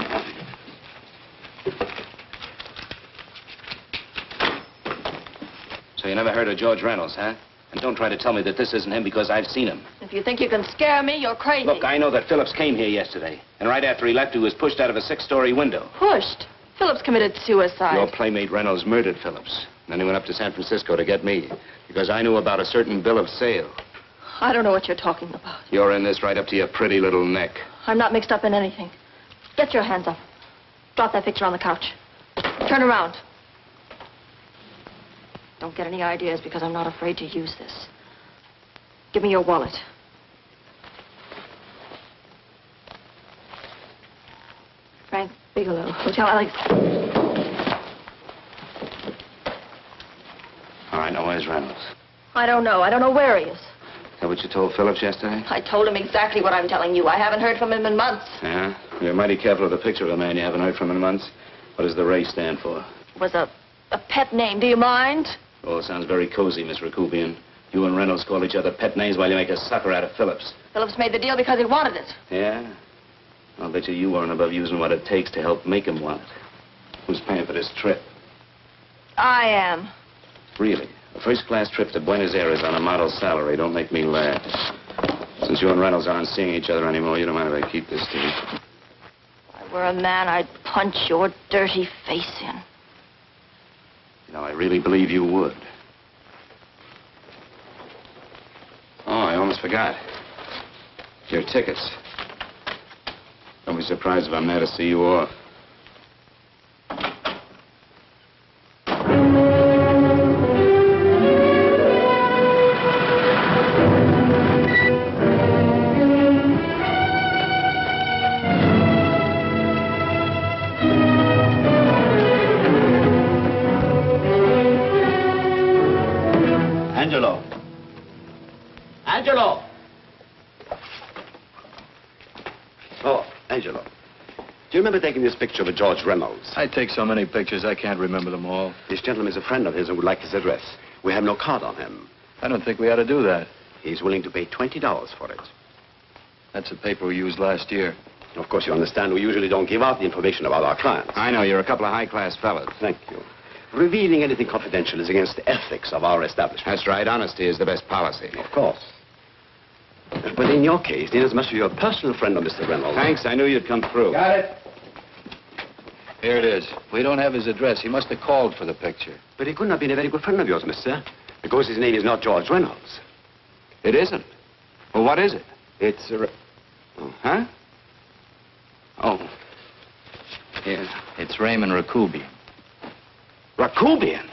So you never heard of George Reynolds, huh? And don't try to tell me that this isn't him because I've seen him. If you think you can scare me, you're crazy. Look, I know that Phillips came here yesterday. And right after he left, he was pushed out of a 6-story window. Pushed? Phillips committed suicide. Your playmate Reynolds murdered Phillips. Then he went up to San Francisco to get me. Because I knew about a certain bill of sale. I don't know what you're talking about. You're in this right up to your pretty little neck. I'm not mixed up in anything. Get your hands up. Drop that picture on the couch. Turn around. Don't get any ideas because I'm not afraid to use this. Give me your wallet. Frank Bigelow, Hotel Alex. All right, now where's Reynolds? I don't know. I don't know where he is. Is that what you told Phillips yesterday? I told him exactly what I'm telling you. I haven't heard from him in months. Yeah? You're mighty careful of the picture of a man you haven't heard from in months. What does the Ray stand for? It was a pet name. Do you mind? Oh, it sounds very cozy, Miss Rakubian. You and Reynolds call each other pet names while you make a sucker out of Phillips. Phillips made the deal because he wanted it. Yeah? I'll bet you weren't above using what it takes to help make him want it. Who's paying for this trip? I am. Really? A first-class trip to Buenos Aires on a model salary. Don't make me laugh. Since you and Reynolds aren't seeing each other anymore, you don't mind if I keep this to you. If I were a man, I'd punch your dirty face in. You know, I really believe you would. Oh, I almost forgot. Your tickets. Don't be surprised if I'm there to see you off. Angelo. Angelo! Oh, Angelo. Do you remember taking this picture of George Reynolds? I take so many pictures, I can't remember them all. This gentleman is a friend of his and would like his address. We have no card on him. I don't think we ought to do that. He's willing to pay $20 for it. That's the paper we used last year. Of course, you understand, we usually don't give out the information about our clients. I know, you're a couple of high-class fellas. Thank you. Revealing anything confidential is against the ethics of our establishment. That's right. Honesty is the best policy. Of course. But in your case, inasmuch as you're a personal friend of Mr. Reynolds... Thanks. I knew you'd come through. Got it. Here it is. We don't have his address. He must have called for the picture. But he couldn't have been a very good friend of yours, mister. Because his name is not George Reynolds. It isn't? Well, what is it? It's Huh? Oh. Here. It's Raymond Rakubian. Rakubian?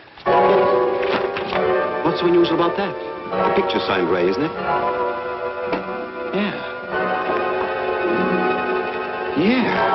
What's so unusual about that? The picture's signed Ray, isn't it? Yeah. Yeah.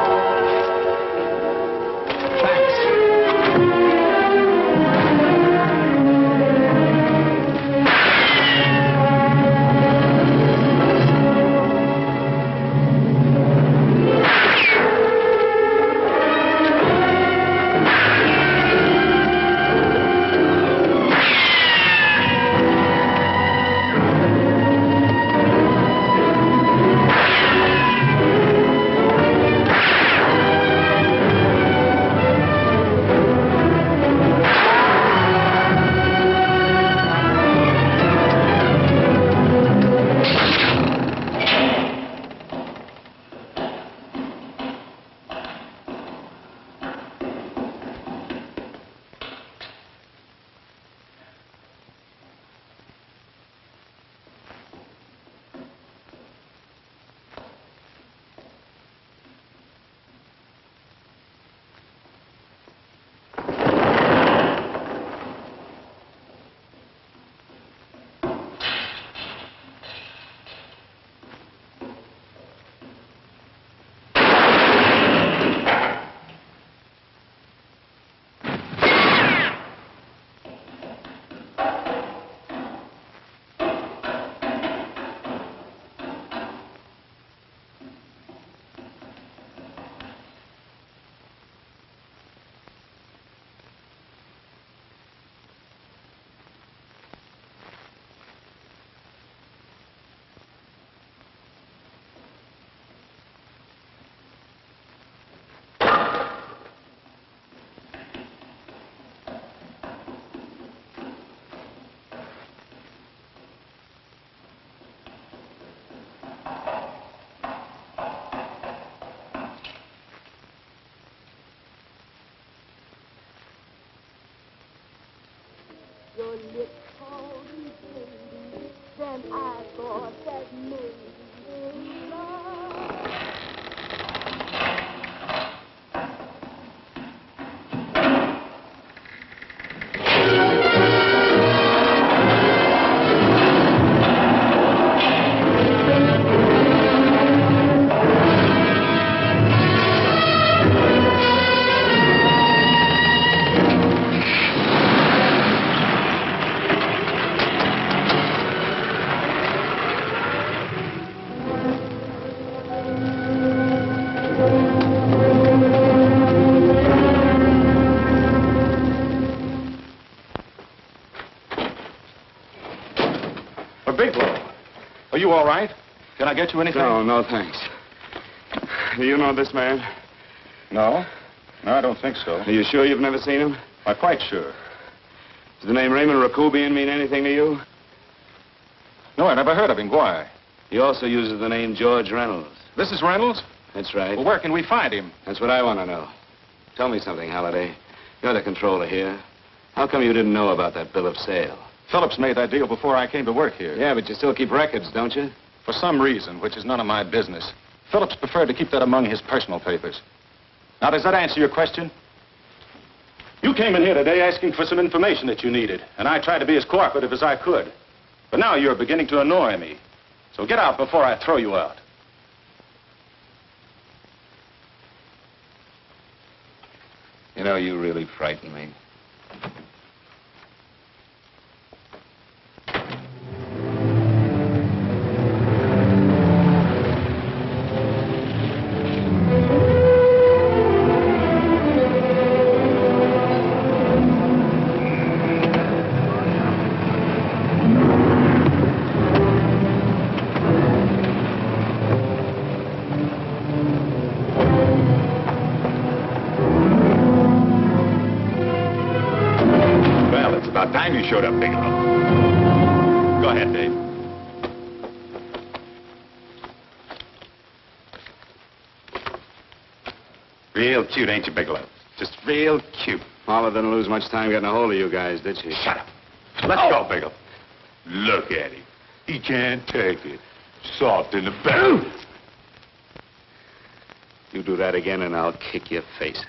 Your lips told me, baby, then I thought that maybe love. Are you all right? Can I get you anything? No, thanks. Do you know this man? No. No, I don't think so. Are you sure you've never seen him? I'm quite sure. Does the name Raymond Rakubian mean anything to you? No, I never heard of him. Why? He also uses the name George Reynolds. This is Reynolds? That's right. Well, where can we find him? That's what I want to know. Tell me something, Halliday. You're the controller here. How come you didn't know about that bill of sale? Phillips made that deal before I came to work here. Yeah, but you still keep records, don't you? For some reason, which is none of my business, Phillips preferred to keep that among his personal papers. Now, does that answer your question? You came in here today asking for some information that you needed, and I tried to be as cooperative as I could. But now you're beginning to annoy me. So get out before I throw you out. You know, you really frighten me. showed up, Bigelow. Go ahead, Dave. Real cute, ain't you, Bigelow? Just real cute. Marla didn't lose much time getting a hold of you guys, did she? Shut up. Let's go, Bigelow. Look at him. He can't take it. Soft in the back. You do that again and I'll kick your face.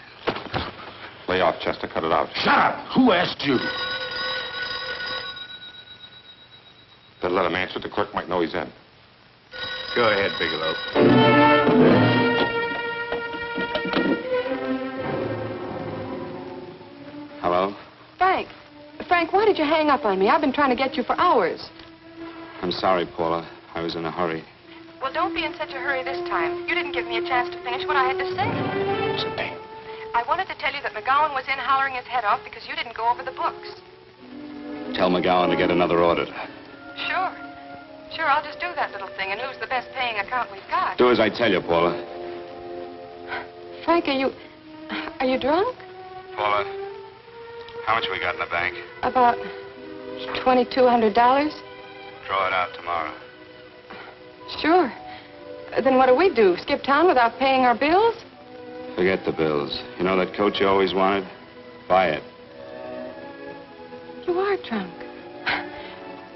Lay off, Chester. Cut it out. Shut up! Who asked you? Better let him answer. The clerk might know he's in. Go ahead, Bigelow. Hello? Frank. Frank, why did you hang up on me? I've been trying to get you for hours. I'm sorry, Paula. I was in a hurry. Well, don't be in such a hurry this time. You didn't give me a chance to finish what I had to say. Say. I wanted to tell you that McGowan was in hollering his head off because you didn't go over the books. Tell McGowan to get another auditor. Sure. Sure, I'll just do that little thing and lose the best paying account we've got. Do as I tell you, Paula. Frank, are you drunk? Paula, how much we got in the bank? About $2,200. Draw it out tomorrow. Sure. Then what do? Skip town without paying our bills? Forget the bills. You know that coat you always wanted? Buy it. You are drunk.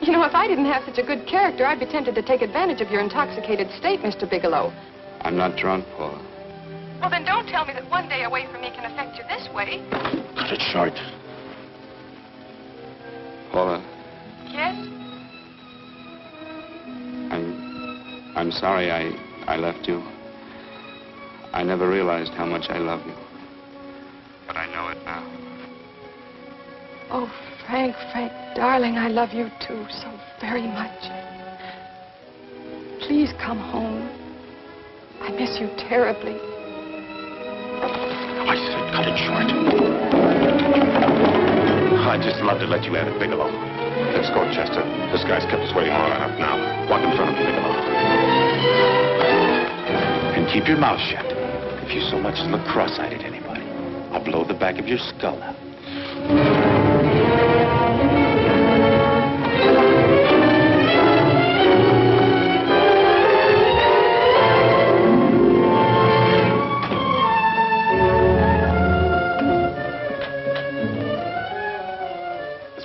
You know, if I didn't have such a good character, I'd be tempted to take advantage of your intoxicated state, Mr. Bigelow. I'm not drunk, Paula. Well, then don't tell me that one day away from me can affect you this way. Cut it short. Paula, Yes? I'm sorry I left you. I never realized how much I love you. But I know it now. Oh, Frank, darling, I love you too so very much. Please come home. I miss you terribly. I said cut it short. I'd just love to let you have it, Bigelow. Let's go, Chester. This guy's kept us waiting long enough now. Walk in front of me, Bigelow. And keep your mouth shut. If you so much as look cross-eyed at anybody, I'll blow the back of your skull out.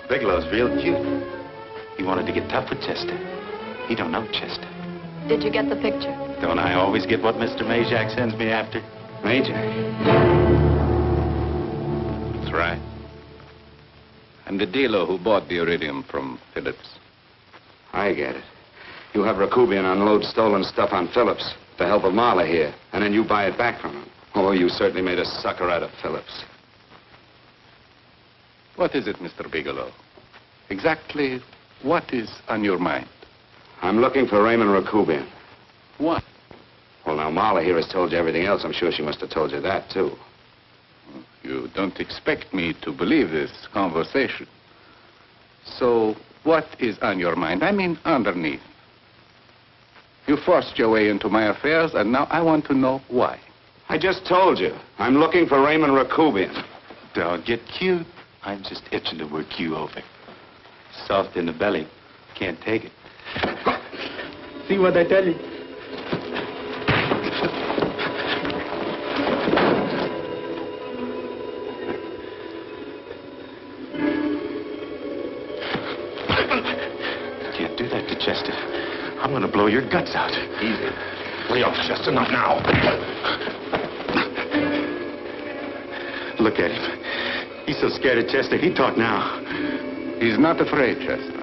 Bigelow's real cute. He wanted to get tough with Chester. He don't know Chester. Did you get the picture? Don't I always get what Mr. Majak sends me after? Majak? That's right. I'm the dealer who bought the iridium from Phillips. I get it. You have Rakubian unload stolen stuff on Phillips with the help of Marla here, and then you buy it back from him. Oh, you certainly made a sucker out of Phillips. What is it, Mr. Bigelow? Exactly what is on your mind? I'm looking for Raymond Rakubian. What? Well, now, Marla here has told you everything else. I'm sure she must have told you that, too. You don't expect me to believe this conversation. So, what is on your mind? I mean, underneath. You forced your way into my affairs, and now I want to know why. I just told you. I'm looking for Raymond Rakubian. Don't get cute. I'm just itching to work you over. Soft in the belly. Can't take it. See what I tell you? Can't do that to Chester. I'm going to blow your guts out. Easy. Lay off, Chester. Not now. Look at him. He's so scared of Chester, he'd talk now. He's not afraid, Chester.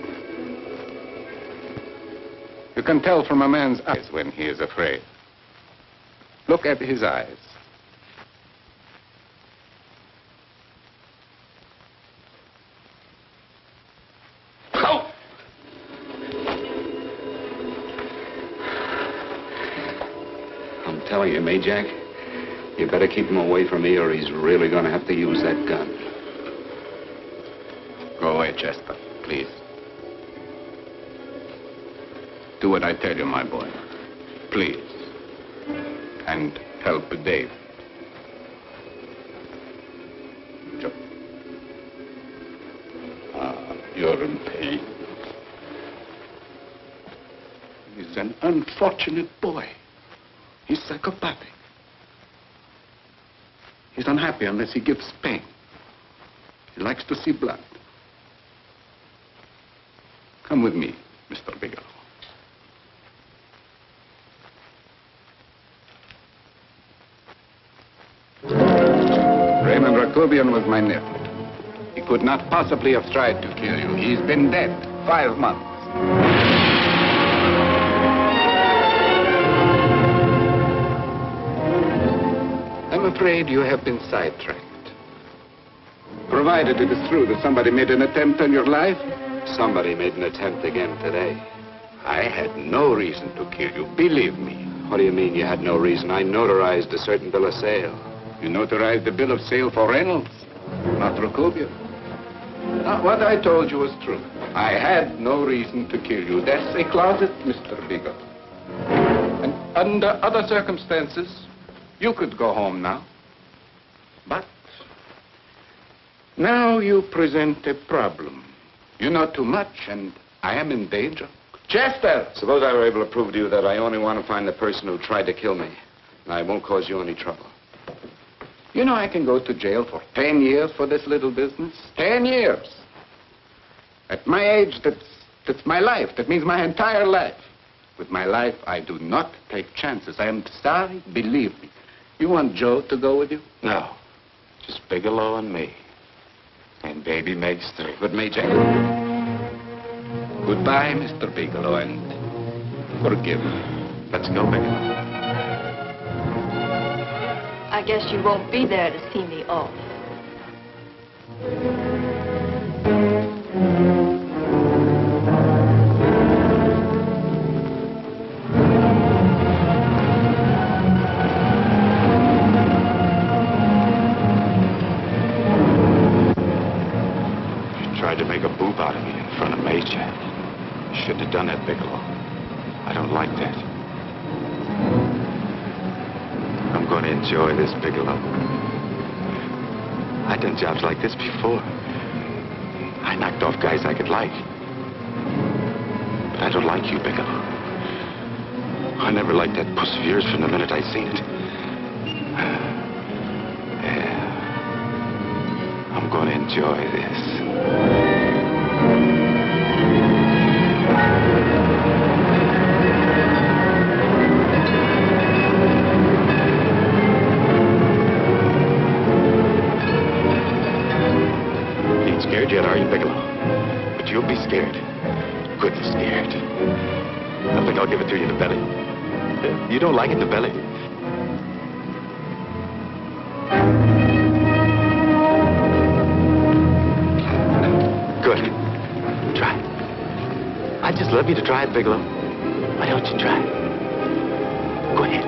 You can tell from a man's eyes when he is afraid. Look at his eyes. Oh! I'm telling you, Majak, you better keep him away from me or he's really going to have to use that gun. Go away, Chester, please. Do what I tell you, my boy. Please. And help Dave. Joe. You're He's an unfortunate boy. He's psychopathic. He's unhappy unless he gives pain. He likes to see blood. Come with me, Mr. Bigelow. Raymond Rakubian was my nephew. He could not possibly have tried to kill you. He's been dead 5 months. I'm afraid you have been sidetracked. Provided it is true that somebody made an attempt on your life, somebody made an attempt again today. I had no reason to kill you, believe me. What do you mean you had no reason? I notarized a certain bill of sale. You notarized the bill of sale for Reynolds, not Rakubian. Now, what I told you was true. I had no reason to kill you. That's a closet, Mr. Bigelow. And under other circumstances, you could go home now. But now you present a problem. You know too much, and I am in danger. Chester! Suppose I were able to prove to you that I only want to find the person who tried to kill me. And I won't cause you any trouble. You know I can go to jail for 10 years for this little business. 10 years. At my age, that's my life. That means my entire life. With my life, I do not take chances. I am sorry, believe me. You want Joe to go with you? No. Just Bigelow and me. And baby makes 3. But Major... Goodbye, Mr. Bigelow, and forgive me. Let's go, Bigelow. I guess you won't be there to see me off. You tried to make a boob out of me in front of Major. You shouldn't have done that, Bigelow. I don't like that. I'm going to enjoy this, Bigelow. I've done jobs like this before. I knocked off guys I could like. But I don't like you, Bigelow. I never liked that puss of yours from the minute I seen it. Yeah. I'm going to enjoy this. Scared yet, are you, Bigelow? But you'll be scared. Good scared. I think I'll give it to you in the belly. You don't like it in the belly? Good. Try it. I'd just love you to try it, Bigelow. Why don't you try it? Go ahead.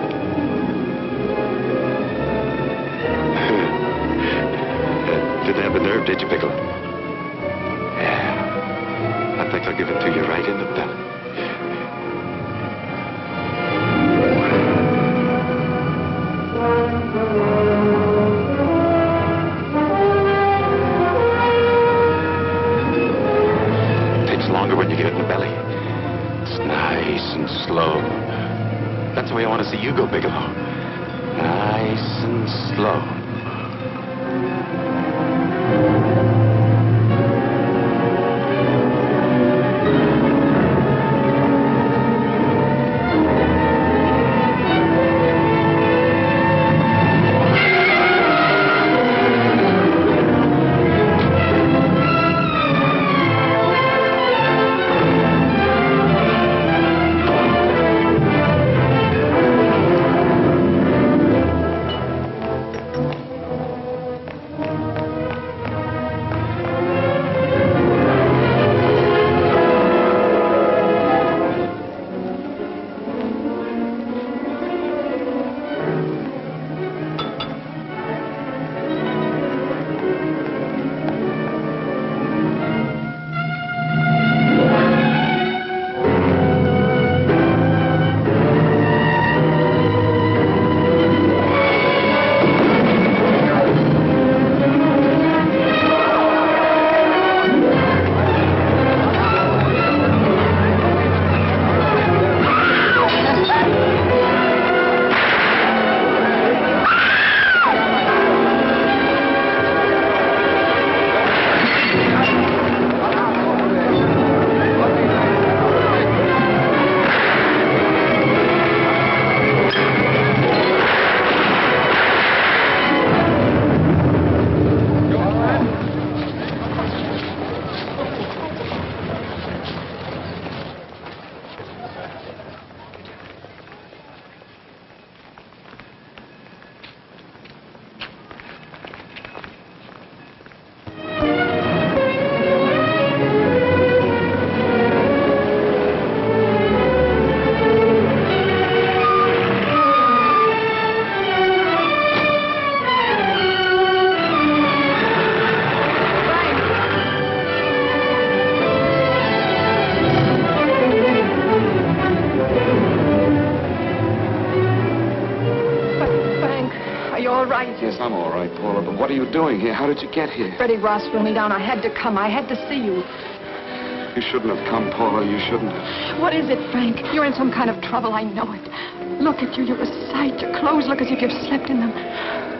Didn't have the nerve, did you, Bigelow? I think I'll give it to you right in the belly. It takes longer when you get it in the belly. It's nice and slow. That's the way I want to see you go, Bigelow. Nice and slow. eyes. Yes, I'm all right, Paula, but what are you doing here? How did you get here? Freddie Ross threw me down. I had to come. I had to see you. You shouldn't have come, Paula. You shouldn't have. What is it, Frank? You're in some kind of trouble. I know it. Look at you. You're a sight. Your clothes look as if you've slept in them.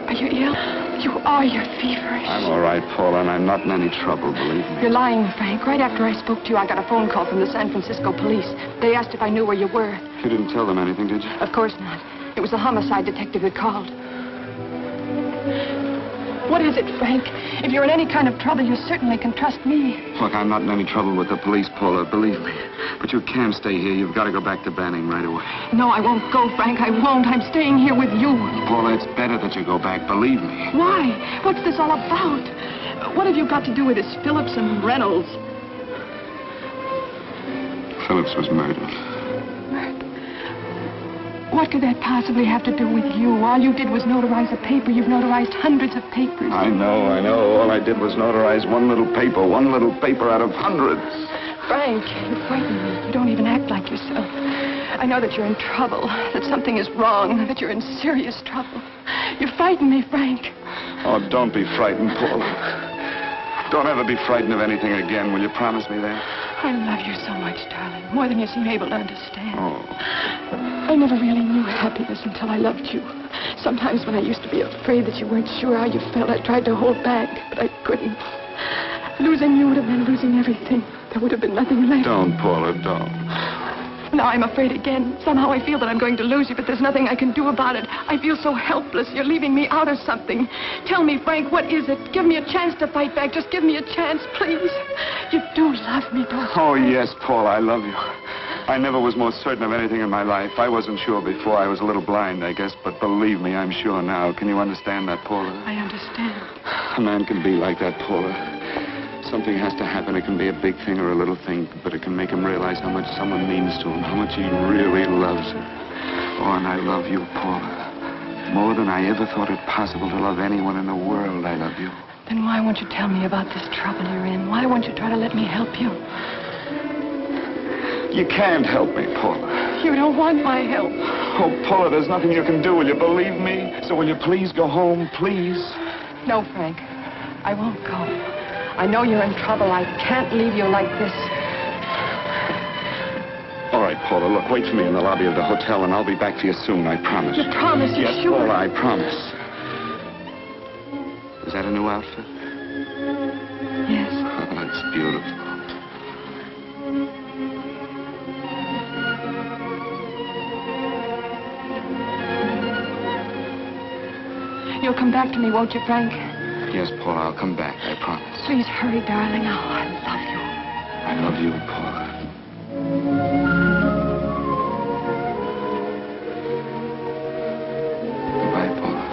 Are you ill? You are. You're feverish. I'm all right, Paula, and I'm not in any trouble, believe me. You're lying, Frank. Right after I spoke to you, I got a phone call from the San Francisco police. They asked if I knew where you were. You didn't tell them anything, did you? Of course not. It was the homicide detective that called. What is it, Frank? If you're in any kind of trouble, you certainly can trust me. Look, I'm not in any trouble with the police, Paula, believe me. But you can't stay here. You've got to go back to Banning right away. No, I won't go, Frank. I won't. I'm staying here with you. Paula, it's better that you go back, believe me. Why? What's this all about? What have you got to do with this Phillips and Reynolds? Phillips was murdered. What could that possibly have to do with you? All you did was notarize a paper. You've notarized hundreds of papers. I know. All I did was notarize one little paper out of hundreds. Frank, you frighten me. You don't even act like yourself. I know that you're in trouble, that something is wrong, that you're in serious trouble. You frighten me, Frank. Oh, don't be frightened, Paula. Don't ever be frightened of anything again. Will you promise me that? I love you so much, darling, more than you seem able to understand. Oh. I never really knew happiness until I loved you. Sometimes when I used to be afraid that you weren't sure how you felt, I tried to hold back, but I couldn't. Losing you would have been losing everything. There would have been nothing left. Don't, Paula, don't. Now I'm afraid again. Somehow I feel that I'm going to lose you, but there's nothing I can do about it. I feel so helpless. You're leaving me out of something. Tell me, Frank, what is it? Give me a chance to fight back. Just give me a chance, please. You do love me, don't you? Oh, yes, Paula, I love you. I never was more certain of anything in my life. I wasn't sure before. I was a little blind, I guess, but believe me, I'm sure now. Can you understand that, Paula? I understand. A man can be like that, Paula. Something has to happen. It can be a big thing or a little thing, but it can make him realize how much someone means to him, how much he really loves her. Oh, and I love you, Paula. More than I ever thought it possible to love anyone in the world, I love you. Then why won't you tell me about this trouble you're in? Why won't you try to let me help you? You can't help me, Paula. You don't want my help. Oh, Paula, there's nothing you can do. Will you believe me? So will you please go home, please? No, Frank. I won't go. I know you're in trouble. I can't leave you like this. All right, Paula, look, wait for me in the lobby of the hotel, and I'll be back for you soon, I promise. You promise? You're yes, sure? Paula, I promise. Is that a new outfit? Yes. Oh, that's beautiful. You'll come back to me, won't you, Frank? Yes, Paula, I'll come back, I promise. Please hurry, darling. Oh, I love you. I love you, Paula. Goodbye, Paula.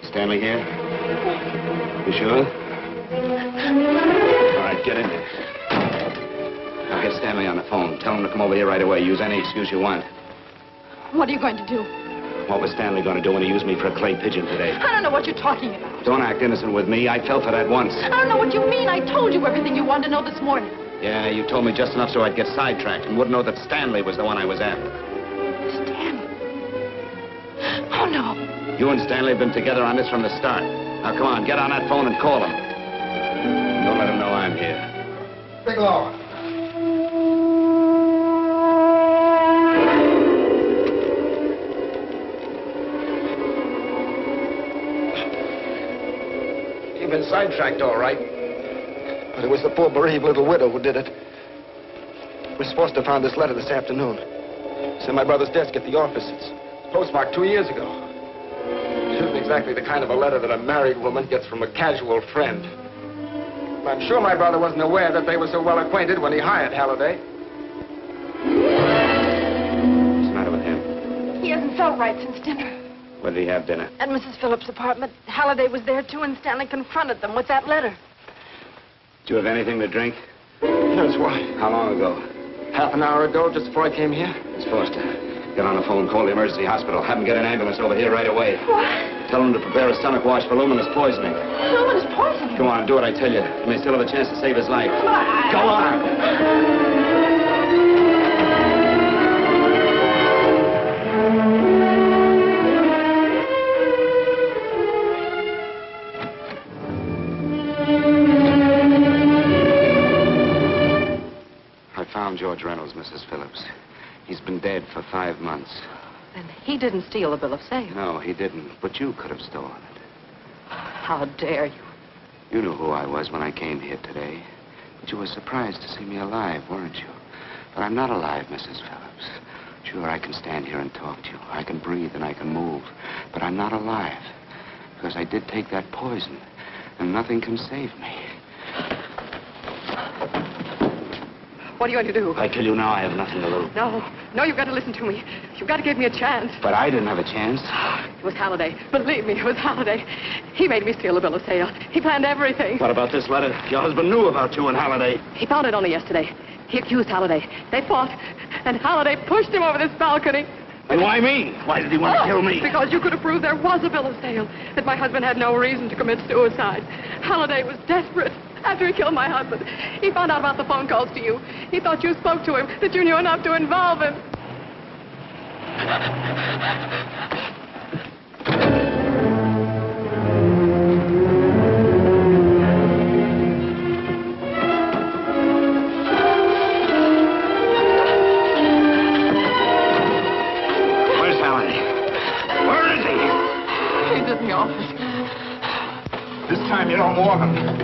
Stanley here? You sure? All right, get in there. Now get Stanley on the phone. Tell him to come over here right away. Use any excuse you want. What are you going to do? What was Stanley going to do when he used me for a clay pigeon today? I don't know what you're talking about. Don't act innocent with me. I fell for that once. I don't know what you mean. I told you everything you wanted to know this morning. Yeah, you told me just enough so I'd get sidetracked and wouldn't know that Stanley was the one I was after. Stanley? Oh, no. You and Stanley have been together on this from the start. Now, come on, get on that phone and call him. Don't let him know I'm here. Bigelow. You've been sidetracked, all right. But it was the poor bereaved little widow who did it. Miss Foster found this letter this afternoon. It's in my brother's desk at the office. It's postmarked 2 years ago. It isn't exactly the kind of a letter that a married woman gets from a casual friend. I'm sure my brother wasn't aware that they were so well acquainted when he hired Halliday. What's the matter with him? all right since dinner. Where did he have dinner? At Mrs. Phillips' apartment. Halliday was there, too, and Stanley confronted them with that letter. Did you have anything to drink? Yes, why? How long ago? Half an hour ago, just before I came here. Miss Foster, get on the phone, call the emergency hospital. Have them get an ambulance over here right away. What? Tell them to prepare a stomach wash for luminous poisoning. Luminous poisoning? Go on, do what I tell you. You may still have a chance to save his life. Go on! I found George Reynolds, Mrs. Phillips. He's been dead for 5 months. And he didn't steal the bill of sale. No, he didn't. But you could have stolen it. How dare you? You knew who I was when I came here today. But you were surprised to see me alive, weren't you? But I'm not alive, Mrs. Phillips. Sure, I can stand here and talk to you. I can breathe and I can move. But I'm not alive. Because I did take that poison. And nothing can save me. What are you going to do? If I kill you now, I have nothing to lose. No, you've got to listen to me. You've got to give me a chance. But I didn't have a chance. It was Halliday. Believe me, it was Halliday. He made me steal the bill of sale. He planned everything. What about this letter? Your husband knew about you and Halliday. He found it only yesterday. He accused Halliday. They fought, and Halliday pushed him over this balcony. And why me? Why did he want to kill me? Because you could have proved there was a bill of sale, that my husband had no reason to commit suicide. Halliday was desperate. After he killed my husband, he found out about the phone calls to you. He thought you spoke to him, that you knew enough to involve him. Where's Halliday? Where is he? He's in the office. This time you don't warn him.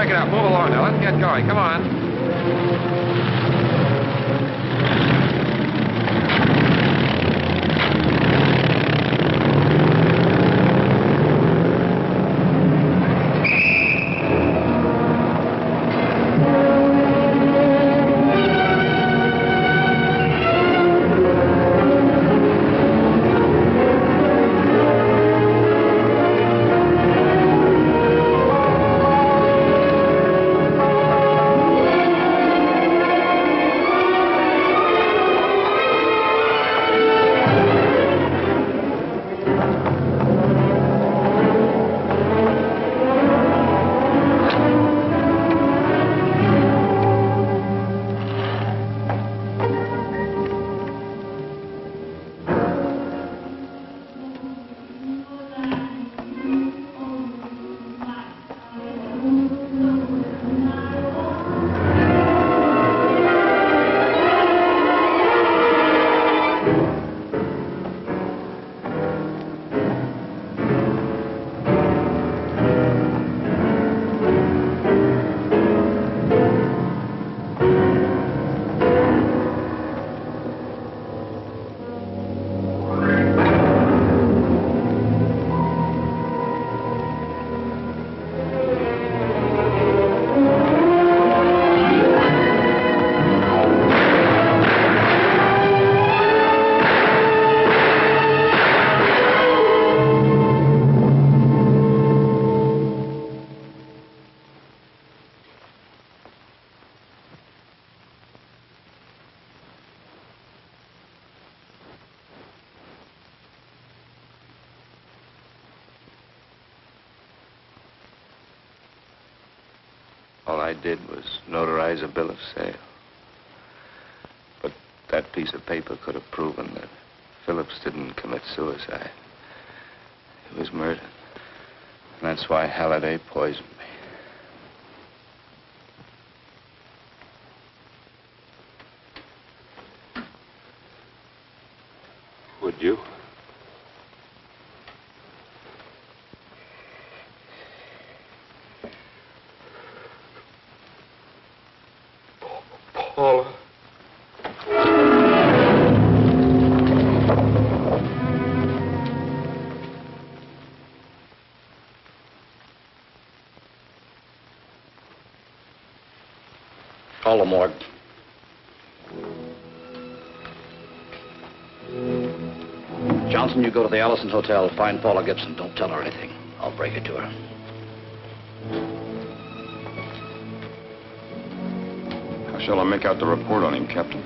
break it up. Move along now. Let's get going. Come on. All I did was notarize a bill of sale. But that piece of paper could have proven that Phillips didn't commit suicide. He was murdered. And that's why Halliday poisoned me. Would you? Paula. Call the morgue. Johnson, you go to the Allison Hotel, find Paula Gibson. Don't tell her anything. I'll break it to her. How shall I make out the report on him, Captain?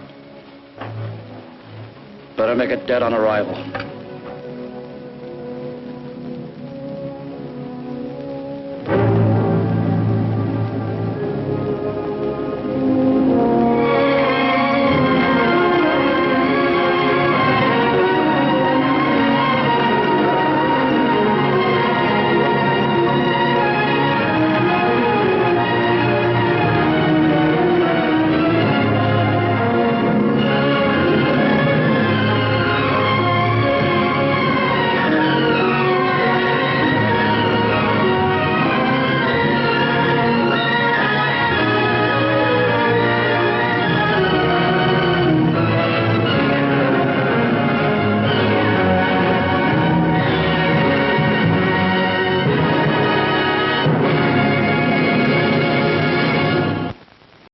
Better make it dead on arrival.